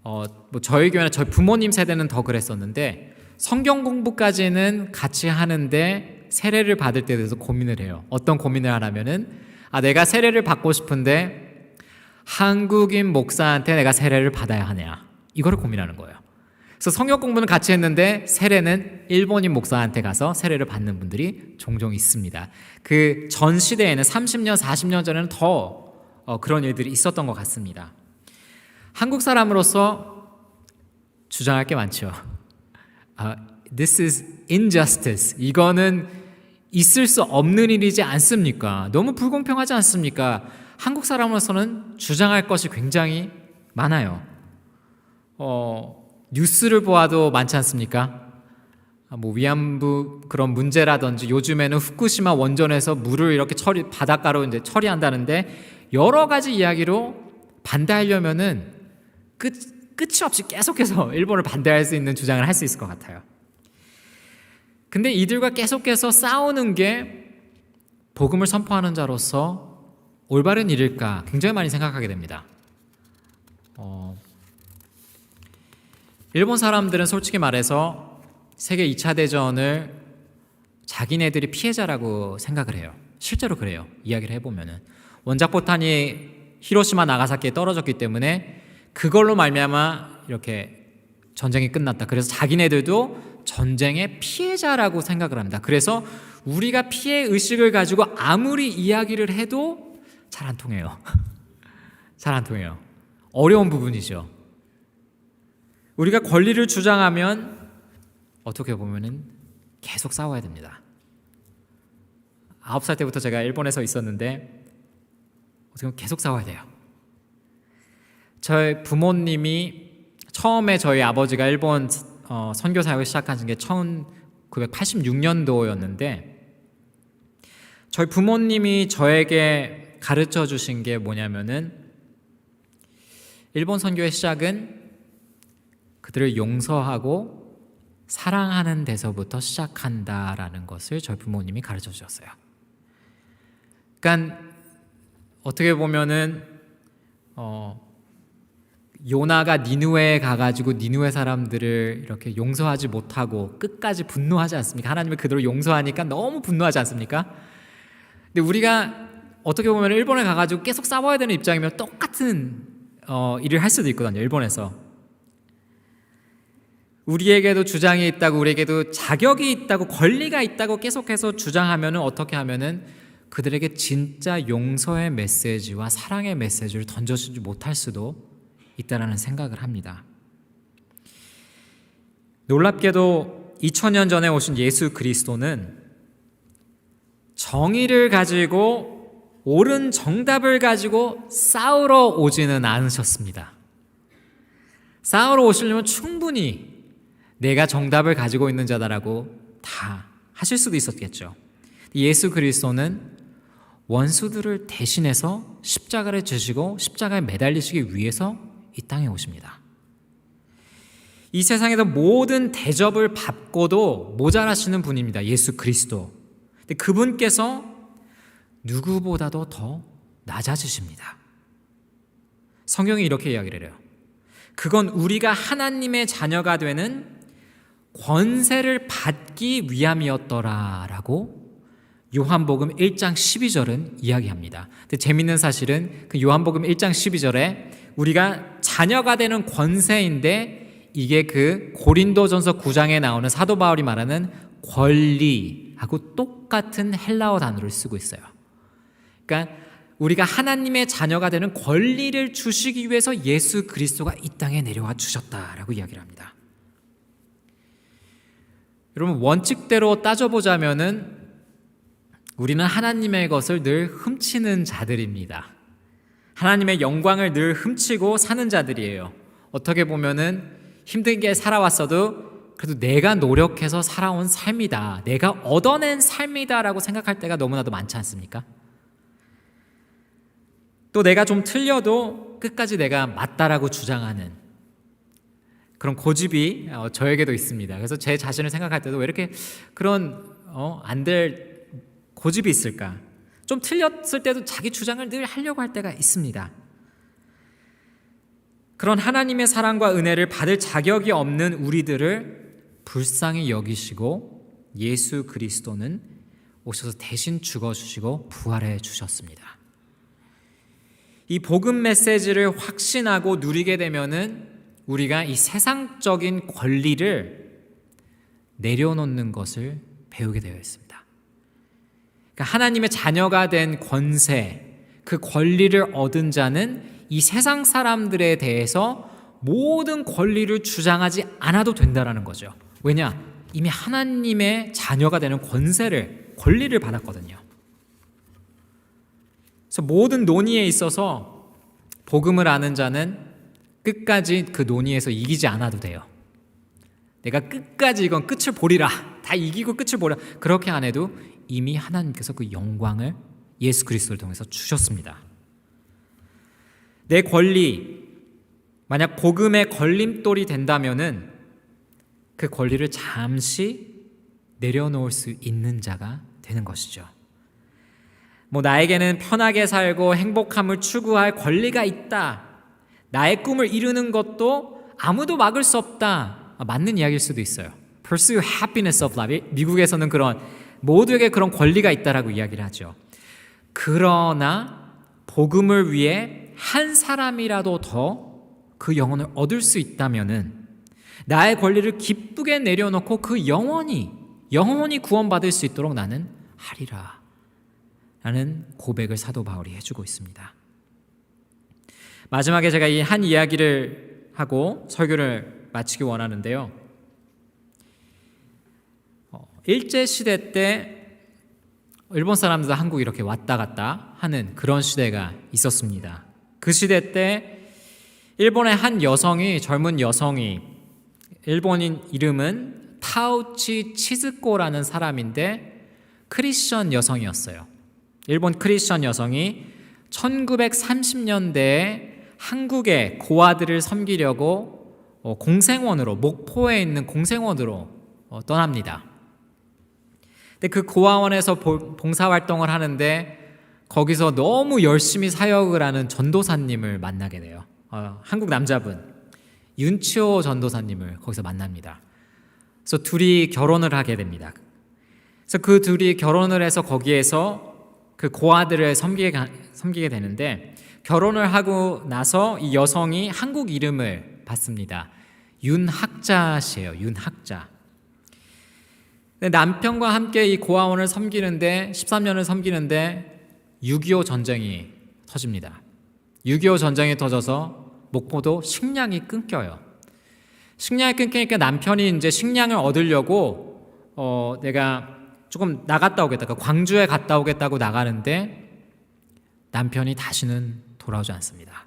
뭐 저희 교회나 저희 부모님 세대는 더 그랬었는데 성경 공부까지는 같이 하는데 세례를 받을 때에 대해서 고민을 해요. 어떤 고민을 하냐면은 내가 세례를 받고 싶은데 한국인 목사한테 내가 세례를 받아야 하냐, 이거를 고민하는 거예요. 그래서 성경 공부는 같이 했는데 세례는 일본인 목사한테 가서 세례를 받는 분들이 종종 있습니다. 그 전 시대에는 30년, 40년 전에는 더 그런 일들이 있었던 것 같습니다. 한국 사람으로서 주장할 게 많죠. This is injustice. 이거는 있을 수 없는 일이지 않습니까? 너무 불공평하지 않습니까? 한국 사람으로서는 주장할 것이 굉장히 많아요. 뉴스를 보아도 많지 않습니까? 뭐 위안부 그런 문제라든지 요즘에는 후쿠시마 원전에서 물을 이렇게 바닷가로 이제 처리한다는데 여러 가지 이야기로 반대하려면은 끝이 없이 계속해서 일본을 반대할 수 있는 주장을 할 수 있을 것 같아요. 근데 이들과 계속해서 싸우는 게 복음을 선포하는 자로서 올바른 일일까 굉장히 많이 생각하게 됩니다. 일본 사람들은 솔직히 말해서 세계 2차 대전을 자기네들이 피해자라고 생각을 해요. 실제로 그래요. 이야기를 해보면은 원자포탄이 히로시마 나가사키에 떨어졌기 때문에 그걸로 말미암아 이렇게 전쟁이 끝났다. 그래서 자기네들도 전쟁의 피해자라고 생각을 합니다. 그래서 우리가 피해 의식을 가지고 아무리 이야기를 해도 잘 안 통해요. 잘 안 통해요. 어려운 부분이죠. 우리가 권리를 주장하면 어떻게 보면은 계속 싸워야 됩니다. 9살 때부터 제가 일본에서 있었는데 어떻게 보면 계속 싸워야 돼요. 저희 부모님이 처음에 저희 아버지가 일본 선교 사역을 시작하신 게 1986년도였는데 저희 부모님이 저에게 가르쳐 주신 게 뭐냐면은 일본 선교의 시작은 그들을 용서하고 사랑하는 데서부터 시작한다라는 것을 저희 부모님이 가르쳐 주셨어요. 그러니까 어떻게 보면은 요나가 니느웨에 가가지고 니느웨 사람들을 이렇게 용서하지 못하고 끝까지 분노하지 않습니까? 하나님을 그대로 용서하니까 너무 분노하지 않습니까? 근데 우리가 어떻게 보면 일본에 가가지고 계속 싸워야 되는 입장이면 똑같은 일을 할 수도 있거든요. 일본에서 우리에게도 주장이 있다고, 우리에게도 자격이 있다고, 권리가 있다고 계속해서 주장하면은 어떻게 하면은 그들에게 진짜 용서의 메시지와 사랑의 메시지를 던져주지 못할 수도 있다라는 생각을 합니다. 놀랍게도 2000년 전에 오신 예수 그리스도는 정의를 가지고 옳은 정답을 가지고 싸우러 오지는 않으셨습니다. 싸우러 오시려면 충분히 내가 정답을 가지고 있는 자다라고 다 하실 수도 있었겠죠. 예수 그리스도는 원수들을 대신해서 십자가를 지시고 십자가에 매달리시기 위해서 이 땅에 오십니다. 이 세상에서 모든 대접을 받고도 모자라시는 분입니다. 예수 그리스도. 근데 그분께서 누구보다도 더 낮아지십니다. 성경이 이렇게 이야기를 해요. 그건 우리가 하나님의 자녀가 되는 권세를 받기 위함이었더라라고 요한복음 1장 12절은 이야기합니다. 근데 재밌는 사실은 그 요한복음 1장 12절에 우리가 자녀가 되는 권세인데 이게 그 고린도전서 9장에 나오는 사도 바울이 말하는 권리하고 똑같은 헬라어 단어를 쓰고 있어요. 그러니까 우리가 하나님의 자녀가 되는 권리를 주시기 위해서 예수 그리스도가 이 땅에 내려와 주셨다라고 이야기를 합니다. 여러분, 원칙대로 따져보자면은 우리는 하나님의 것을 늘 훔치는 자들입니다. 하나님의 영광을 늘 훔치고 사는 자들이에요. 어떻게 보면은 힘들게 살아왔어도 그래도 내가 노력해서 살아온 삶이다, 내가 얻어낸 삶이다라고 생각할 때가 너무나도 많지 않습니까? 또 내가 좀 틀려도 끝까지 내가 맞다라고 주장하는 그런 고집이 저에게도 있습니다. 그래서 제 자신을 생각할 때도 왜 이렇게 그런 안 될 고집이 있을까? 좀 틀렸을 때도 자기 주장을 늘 하려고 할 때가 있습니다. 그런 하나님의 사랑과 은혜를 받을 자격이 없는 우리들을 불쌍히 여기시고 예수 그리스도는 오셔서 대신 죽어주시고 부활해 주셨습니다. 이 복음 메시지를 확신하고 누리게 되면은 우리가 이 세상적인 권리를 내려놓는 것을 배우게 되어 있습니다. 그러니까 하나님의 자녀가 된 권세, 그 권리를 얻은 자는 이 세상 사람들에 대해서 모든 권리를 주장하지 않아도 된다라는 거죠. 왜냐? 이미 하나님의 자녀가 되는 권리를 받았거든요. 그래서 모든 논의에 있어서 복음을 아는 자는 끝까지 그 논의에서 이기지 않아도 돼요. 내가 끝까지 이건 끝을 보리라, 다 이기고 끝을 보리라, 그렇게 안 해도 이미 하나님께서 그 영광을 예수 그리스도를 통해서 주셨습니다. 내 권리, 만약 복음의 걸림돌이 된다면은 그 권리를 잠시 내려놓을 수 있는 자가 되는 것이죠. 나에게는 편하게 살고 행복함을 추구할 권리가 있다, 나의 꿈을 이루는 것도 아무도 막을 수 없다, 맞는 이야기일 수도 있어요. Pursue happiness of life. 미국에서는 그런 모두에게 그런 권리가 있다라고 이야기를 하죠. 그러나 복음을 위해 한 사람이라도 더 그 영혼을 얻을 수 있다면은 나의 권리를 기쁘게 내려놓고 그 영혼이 구원받을 수 있도록 나는 하리라 라는 고백을 사도 바울이 해주고 있습니다. 마지막에 제가 이 한 이야기를 하고 설교를 마치기 원하는데요. 일제시대 때 일본 사람들도 한국 이렇게 왔다 갔다 하는 그런 시대가 있었습니다. 그 시대 때 일본의 한 여성이, 젊은 여성이, 일본인 이름은 타우치 치즈코라는 사람인데 크리스천 여성이었어요. 일본 크리스천 여성이 1930년대에 한국의 고아들을 섬기려고 공생원으로, 목포에 있는 공생원으로 떠납니다. 근데 그 고아원에서 봉사활동을 하는데 거기서 너무 열심히 사역을 하는 전도사님을 만나게 돼요. 한국 남자분 윤치호 전도사님을 거기서 만납니다. 그래서 둘이 결혼을 하게 됩니다. 그래서 그 둘이 결혼을 해서 거기에서 그 고아들을 섬기게 되는데, 결혼을 하고 나서 이 여성이 한국 이름을 받습니다. 윤학자 씨예요. 윤학자. 남편과 함께 이 고아원을 섬기는데 13년을 섬기는데 6.25 전쟁이 터집니다. 6.25 전쟁이 터져서 목포도 식량이 끊겨요. 식량이 끊기니까 남편이 이제 식량을 얻으려고 내가 조금 나갔다 오겠다, 광주에 갔다 오겠다고 나가는데 남편이 다시는 돌아오지 않습니다.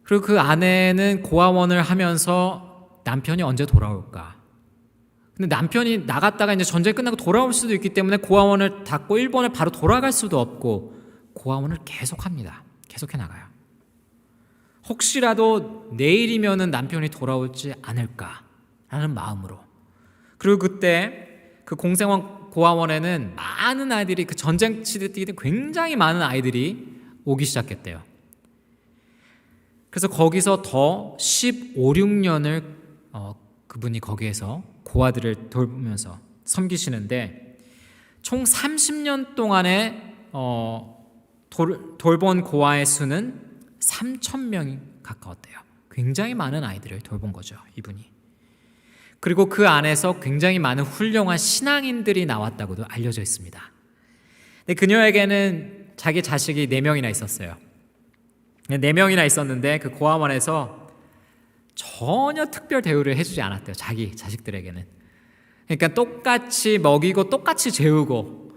그리고 그 아내는 고아원을 하면서 남편이 언제 돌아올까? 근데 남편이 나갔다가 이제 전쟁 끝나고 돌아올 수도 있기 때문에 고아원을 닫고 일본에 바로 돌아갈 수도 없고 고아원을 계속합니다. 계속해 나가요. 혹시라도 내일이면은 남편이 돌아올지 않을까라는 마음으로. 그리고 그때 그 공생원 고아원에는 많은 아이들이, 그 전쟁 시대 때 굉장히 많은 아이들이 오기 시작했대요. 그래서 거기서 더 15, 16년을 그분이 거기에서 고아들을 돌보면서 섬기시는데 총 30년 동안에 돌본 고아의 수는 3,000명이 가까웠대요. 굉장히 많은 아이들을 돌본 거죠, 이분이. 그리고 그 안에서 굉장히 많은 훌륭한 신앙인들이 나왔다고도 알려져 있습니다. 근데 그녀에게는 자기 자식이 4명이나 있었어요. 4명이나 있었는데 그 고아원에서 전혀 특별 대우를 해주지 않았대요, 자기 자식들에게는. 그러니까 똑같이 먹이고 똑같이 재우고.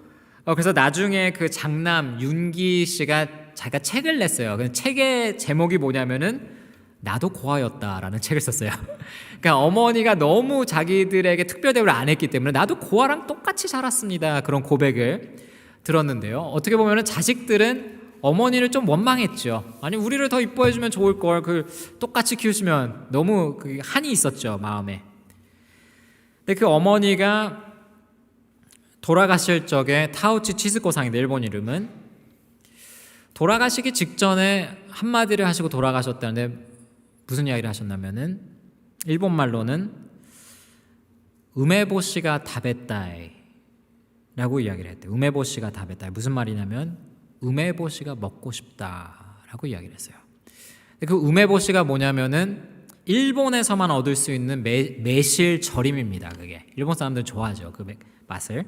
그래서 나중에 그 장남 윤기 씨가 자기가 책을 냈어요. 그 책의 제목이 뭐냐면은 나도 고아였다라는 책을 썼어요. 그러니까 어머니가 너무 자기들에게 특별 대우를 안 했기 때문에 나도 고아랑 똑같이 자랐습니다, 그런 고백을 들었는데요. 어떻게 보면은 자식들은 어머니를 좀 원망했죠. 아니, 우리를 더 이뻐해주면 좋을 걸, 그 똑같이 키우시면, 너무 그 한이 있었죠, 마음에. 근데 그 어머니가 돌아가실 적에 타우치 치스코상인데 일본 이름은 돌아가시기 직전에 한마디를 하시고 돌아가셨다는데 무슨 이야기를 하셨냐면은 일본 말로는 우메보시가 다베타이 라고 이야기를 했대요. 우메보시가 다베타이 무슨 말이냐면 우메보시가 먹고 싶다라고 이야기를 했어요. 그 우메보시가 뭐냐면은 일본에서만 얻을 수 있는 매실 절임입니다. 그게 일본 사람들은 좋아하죠. 그 맛을.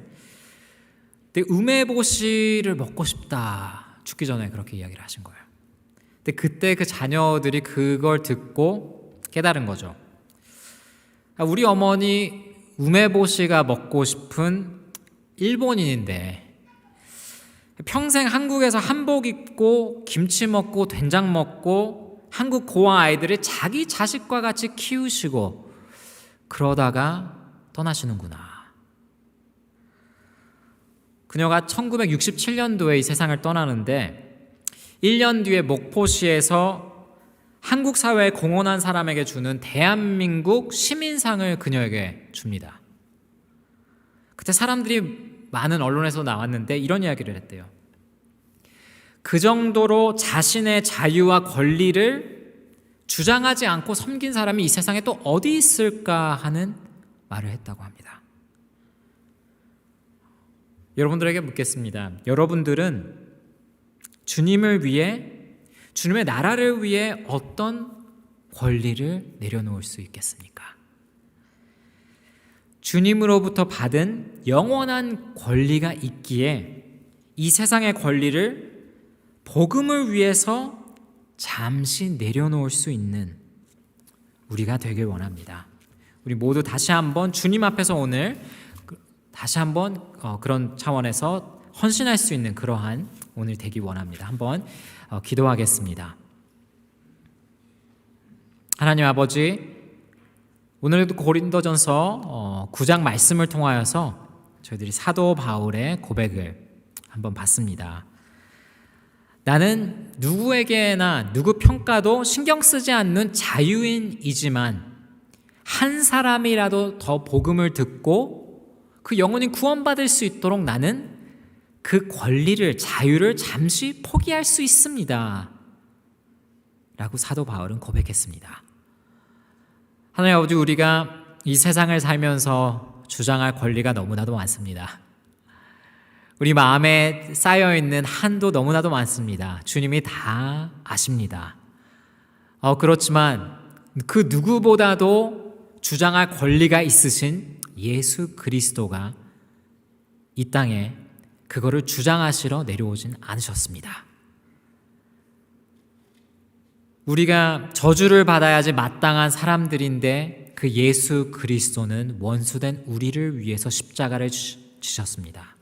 근데 우메보시를 먹고 싶다. 죽기 전에 그렇게 이야기를 하신 거예요. 근데 그때 그 자녀들이 그걸 듣고 깨달은 거죠. 우리 어머니 우메보시가 먹고 싶은 일본인인데 평생 한국에서 한복 입고 김치 먹고 된장 먹고 한국 고아 아이들을 자기 자식과 같이 키우시고 그러다가 떠나시는구나. 그녀가 1967년도에 이 세상을 떠나는데 1년 뒤에 목포시에서 한국 사회에 공헌한 사람에게 주는 대한민국 시민상을 그녀에게 줍니다. 그때 사람들이 많은 언론에서 나왔는데 이런 이야기를 했대요. 그 정도로 자신의 자유와 권리를 주장하지 않고 섬긴 사람이 이 세상에 또 어디 있을까 하는 말을 했다고 합니다. 여러분들에게 묻겠습니다. 여러분들은 주님을 위해, 주님의 나라를 위해 어떤 권리를 내려놓을 수 있겠습니까? 주님으로부터 받은 영원한 권리가 있기에 이 세상의 권리를 복음을 위해서 잠시 내려놓을 수 있는 우리가 되길 원합니다. 우리 모두 다시 한번 주님 앞에서 오늘 다시 한번 그런 차원에서 헌신할 수 있는 그러한 오늘 되기 원합니다. 한번 기도하겠습니다. 하나님 아버지, 오늘도 고린도전서 9장 말씀을 통하여서 저희들이 사도 바울의 고백을 한번 봤습니다. 나는 누구에게나 누구 평가도 신경 쓰지 않는 자유인이지만 한 사람이라도 더 복음을 듣고 그 영혼이 구원받을 수 있도록 나는 그 권리를, 자유를 잠시 포기할 수 있습니다. 라고 사도 바울은 고백했습니다. 하나님 아버지, 우리가 이 세상을 살면서 주장할 권리가 너무나도 많습니다. 우리 마음에 쌓여있는 한도 너무나도 많습니다. 주님이 다 아십니다. 그렇지만 그 누구보다도 주장할 권리가 있으신 예수 그리스도가 이 땅에 그거를 주장하시러 내려오진 않으셨습니다. 우리가 저주를 받아야지 마땅한 사람들인데 그 예수 그리스도는 원수된 우리를 위해서 십자가를 지셨습니다.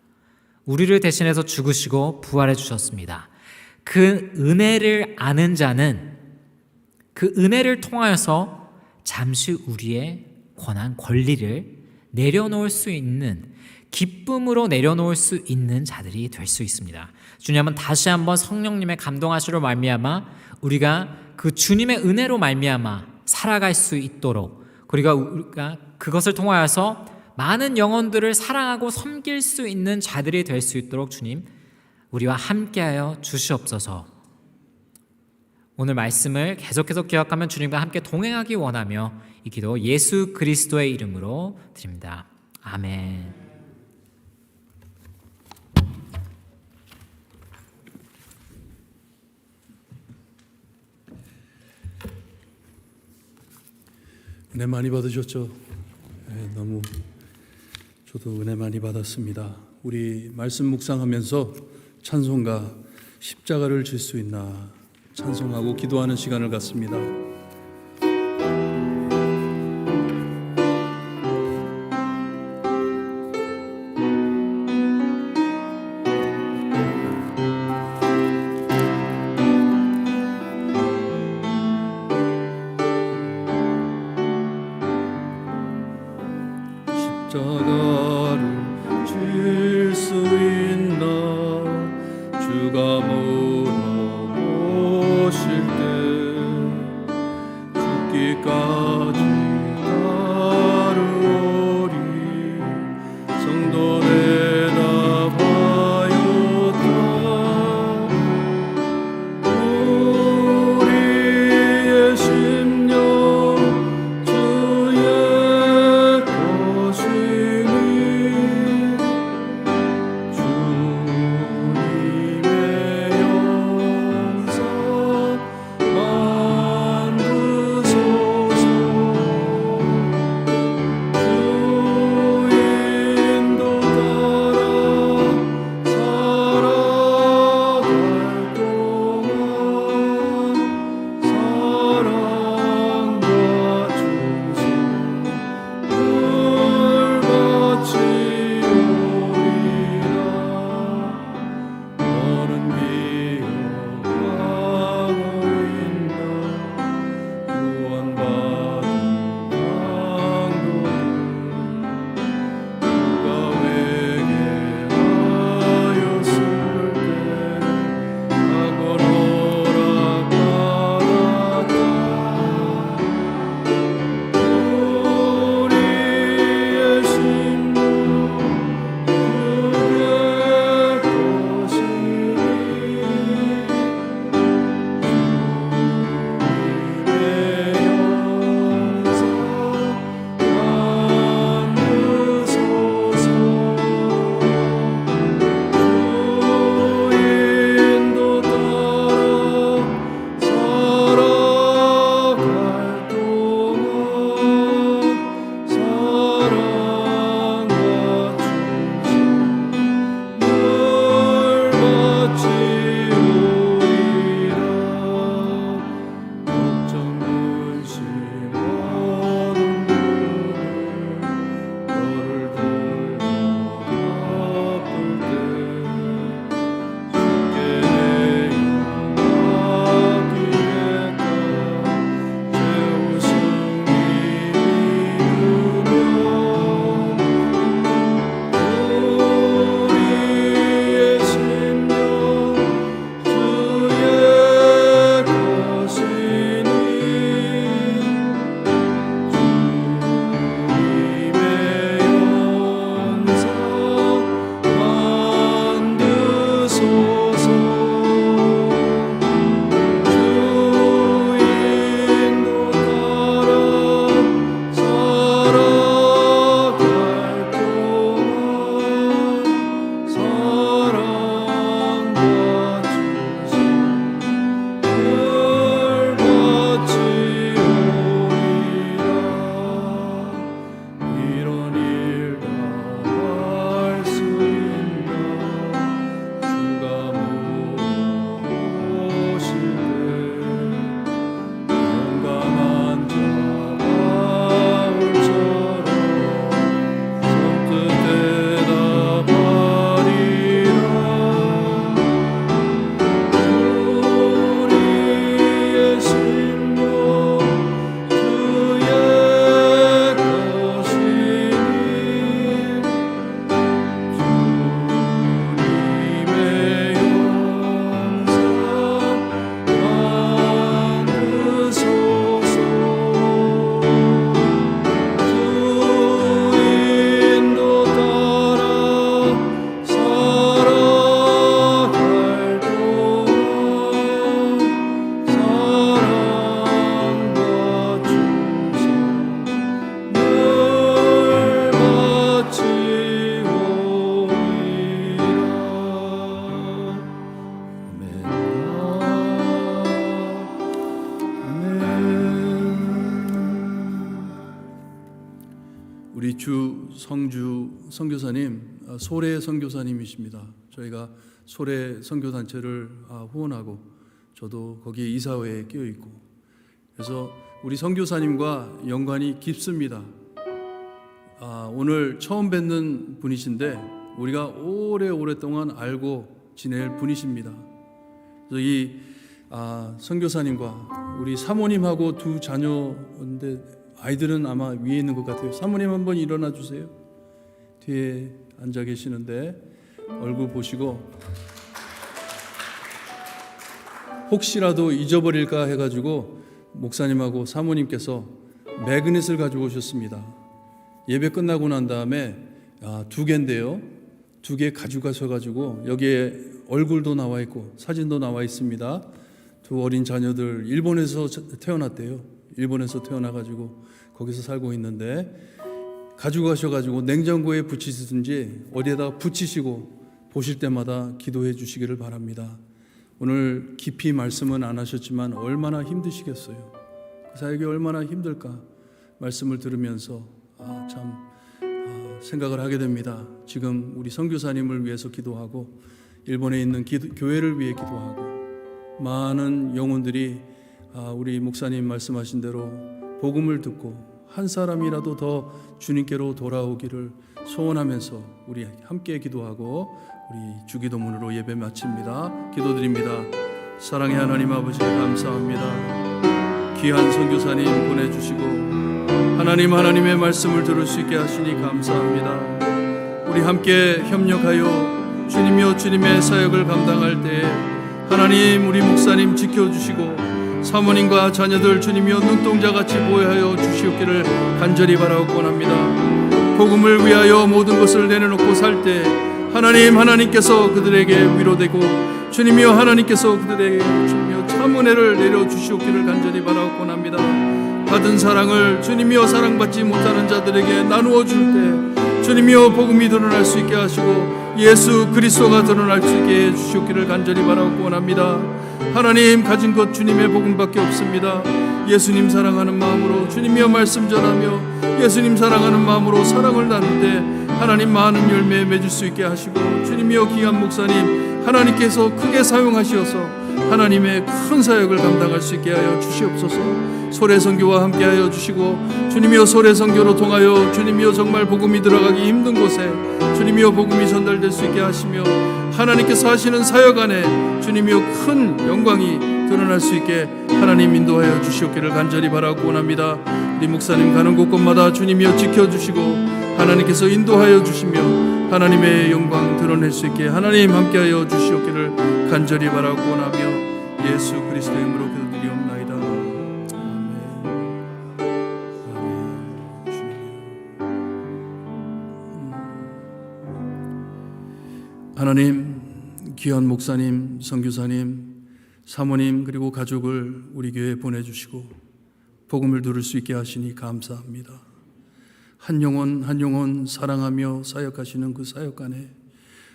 우리를 대신해서 죽으시고 부활해 주셨습니다. 그 은혜를 아는 자는 그 은혜를 통하여서 잠시 우리의 권한, 권리를 내려놓을 수 있는, 기쁨으로 내려놓을 수 있는 자들이 될 수 있습니다. 주님은 다시 한번 성령님의 감동하시로 말미암아 우리가 그 주님의 은혜로 말미암아 살아갈 수 있도록, 그리고 우리가 그것을 통하여서 많은 영혼들을 사랑하고 섬길 수 있는 자들이 될 수 있도록 주님 우리와 함께하여 주시옵소서. 오늘 말씀을 계속해서 기억하면 주님과 함께 동행하기 원하며 이 기도 예수 그리스도의 이름으로 드립니다. 아멘. 은혜 많이 받으셨죠? 네, 너무 저도 은혜 많이 받았습니다. 우리 말씀 묵상하면서 찬송가 십자가를 질 수 있나 찬송하고 기도하는 시간을 갖습니다. 십자가를 질 수 있나 주가 물어보실 때 우리 주 성주 선교사님 소래 선교사님이십니다. 저희가 소래 선교단체를 후원하고 저도 거기에 이사회에 끼어 있고 그래서 우리 선교사님과 연관이 깊습니다. 오늘 처음 뵙는 분이신데 우리가 오랫동안 알고 지낼 분이십니다. 그래서 이 선교사님과 우리 사모님하고 두 자녀인데 아이들은 아마 위에 있는 것 같아요. 사모님 한번 일어나 주세요. 뒤에 앉아 계시는데 얼굴 보시고 혹시라도 잊어버릴까 해가지고 목사님하고 사모님께서 매그넷을 가지고 오셨습니다. 예배 끝나고 난 다음에 2개인데요. 2개 가져가셔가지고 여기에 얼굴도 나와 있고 사진도 나와 있습니다. 두 어린 자녀들 일본에서 태어났대요. 일본에서 태어나가지고 거기서 살고 있는데 가지고 가셔가지고 냉장고에 붙이시든지 어디에다 붙이시고 보실 때마다 기도해 주시기를 바랍니다. 오늘 깊이 말씀은 안 하셨지만 얼마나 힘드시겠어요. 그 사역이 얼마나 힘들까 말씀을 들으면서 생각을 하게 됩니다. 지금 우리 선교사님을 위해서 기도하고 일본에 있는 교회를 위해 기도하고 많은 영혼들이 우리 목사님 말씀하신 대로 복음을 듣고 한 사람이라도 더 주님께로 돌아오기를 소원하면서 우리 함께 기도하고 우리 주기도문으로 예배 마칩니다. 기도드립니다. 사랑의 하나님 아버지 감사합니다. 귀한 선교사님 보내주시고 하나님의 말씀을 들을 수 있게 하시니 감사합니다. 우리 함께 협력하여 주님이여 주님의 사역을 감당할 때에 하나님 우리 목사님 지켜주시고 사모님과 자녀들 주님이여 눈동자같이 보호하여 주시옵기를 간절히 바라고 원합니다. 복음을 위하여 모든 것을 내려놓고 살 때 하나님께서 그들에게 위로되고 주님이여 하나님께서 그들에게 주님이여 참 은혜를 내려주시옵기를 간절히 바라고 원합니다. 받은 사랑을 주님이여 사랑받지 못하는 자들에게 나누어 줄 때 주님이여 복음이 드러날 수 있게 하시고 예수 그리스도가 드러날 수 있게 해주시옵기를 간절히 바라고 원합니다. 하나님 가진 것 주님의 복음밖에 없습니다. 예수님 사랑하는 마음으로 주님이여 말씀 전하며 예수님 사랑하는 마음으로 사랑을 나눌 때 하나님 많은 열매 맺을 수 있게 하시고 주님이여 귀한 목사님 하나님께서 크게 사용하시어서 하나님의 큰 사역을 감당할 수 있게 하여 주시옵소서. 소래선교와 함께하여 주시고 주님이여 소래선교로 통하여 주님이여 정말 복음이 들어가기 힘든 곳에 주님이여 복음이 전달될 수 있게 하시며 하나님께서 하시는 사역 안에 주님이여 큰 영광이 드러날 수 있게 하나님 인도하여 주시옵기를 간절히 바라고 원합니다. 우리 목사님 가는 곳곳마다 주님이여 지켜주시고 하나님께서 인도하여 주시며 하나님의 영광 드러낼 수 있게 하나님 함께하여 주시옵기를 간절히 바라고 원하며 예수 그리스도의 이름으로 기도드리옵나이다. 하나님 귀한 목사님, 선교사님, 사모님 그리고 가족을 우리 교회에 보내주시고 복음을 들을 수 있게 하시니 감사합니다. 한 영혼 한 영혼 사랑하며 사역하시는 그 사역 안에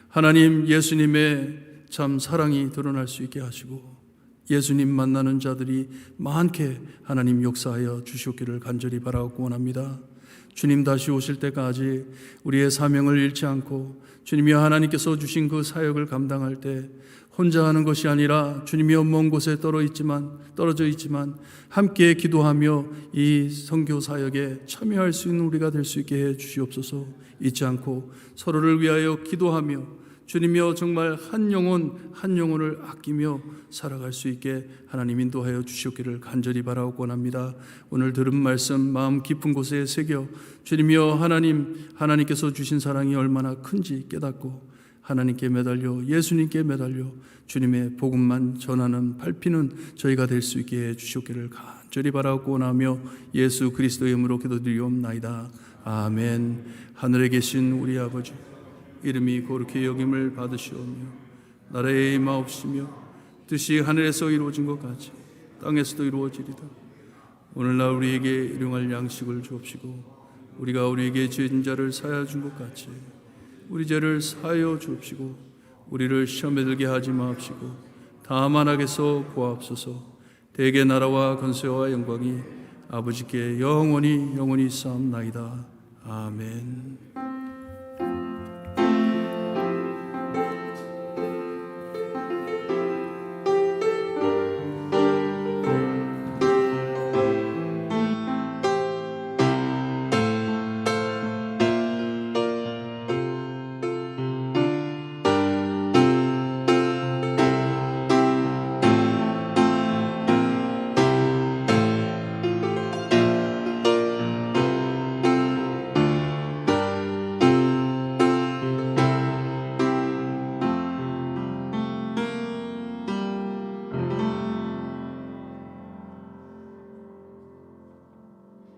하나님 예수님의 참 사랑이 드러날 수 있게 하시고 예수님 만나는 자들이 많게 하나님 역사하여 주시옵기를 간절히 바라고 원합니다. 주님 다시 오실 때까지 우리의 사명을 잃지 않고 주님이여 하나님께서 주신 그 사역을 감당할 때 혼자 하는 것이 아니라 주님이여 먼 곳에 떨어져 있지만 함께 기도하며 이 선교 사역에 참여할 수 있는 우리가 될 수 있게 해 주시옵소서. 잊지 않고 서로를 위하여 기도하며 주님이여 정말 한 영혼 한 영혼을 아끼며 살아갈 수 있게 하나님 인도하여 주시옵기를 간절히 바라고 원합니다. 오늘 들은 말씀 마음 깊은 곳에 새겨 주님이여 하나님께서 주신 사랑이 얼마나 큰지 깨닫고 하나님께 매달려 예수님께 매달려 주님의 복음만 전하는 밟히는 저희가 될 수 있게 해 주시옵기를 간절히 바라고 원하며 예수 그리스도의 이름으로 기도드리옵나이다. 아멘. 하늘에 계신 우리 아버지 이름이 거룩히 여김을 받으시오며 나라의 임하옵시며 뜻이 하늘에서 이루어진 것 같이 땅에서도 이루어지리다. 오늘날 우리에게 일용할 양식을 주옵시고 우리가 우리에게 죄진 자를 사하여 준 것 같이 우리 죄를 사하여 주옵시고 우리를 시험에 들게 하지 마옵시고 다만 악에서 구하옵소서. 대개 나라와 권세와 영광이 아버지께 영원히 싸움나이다. 아멘.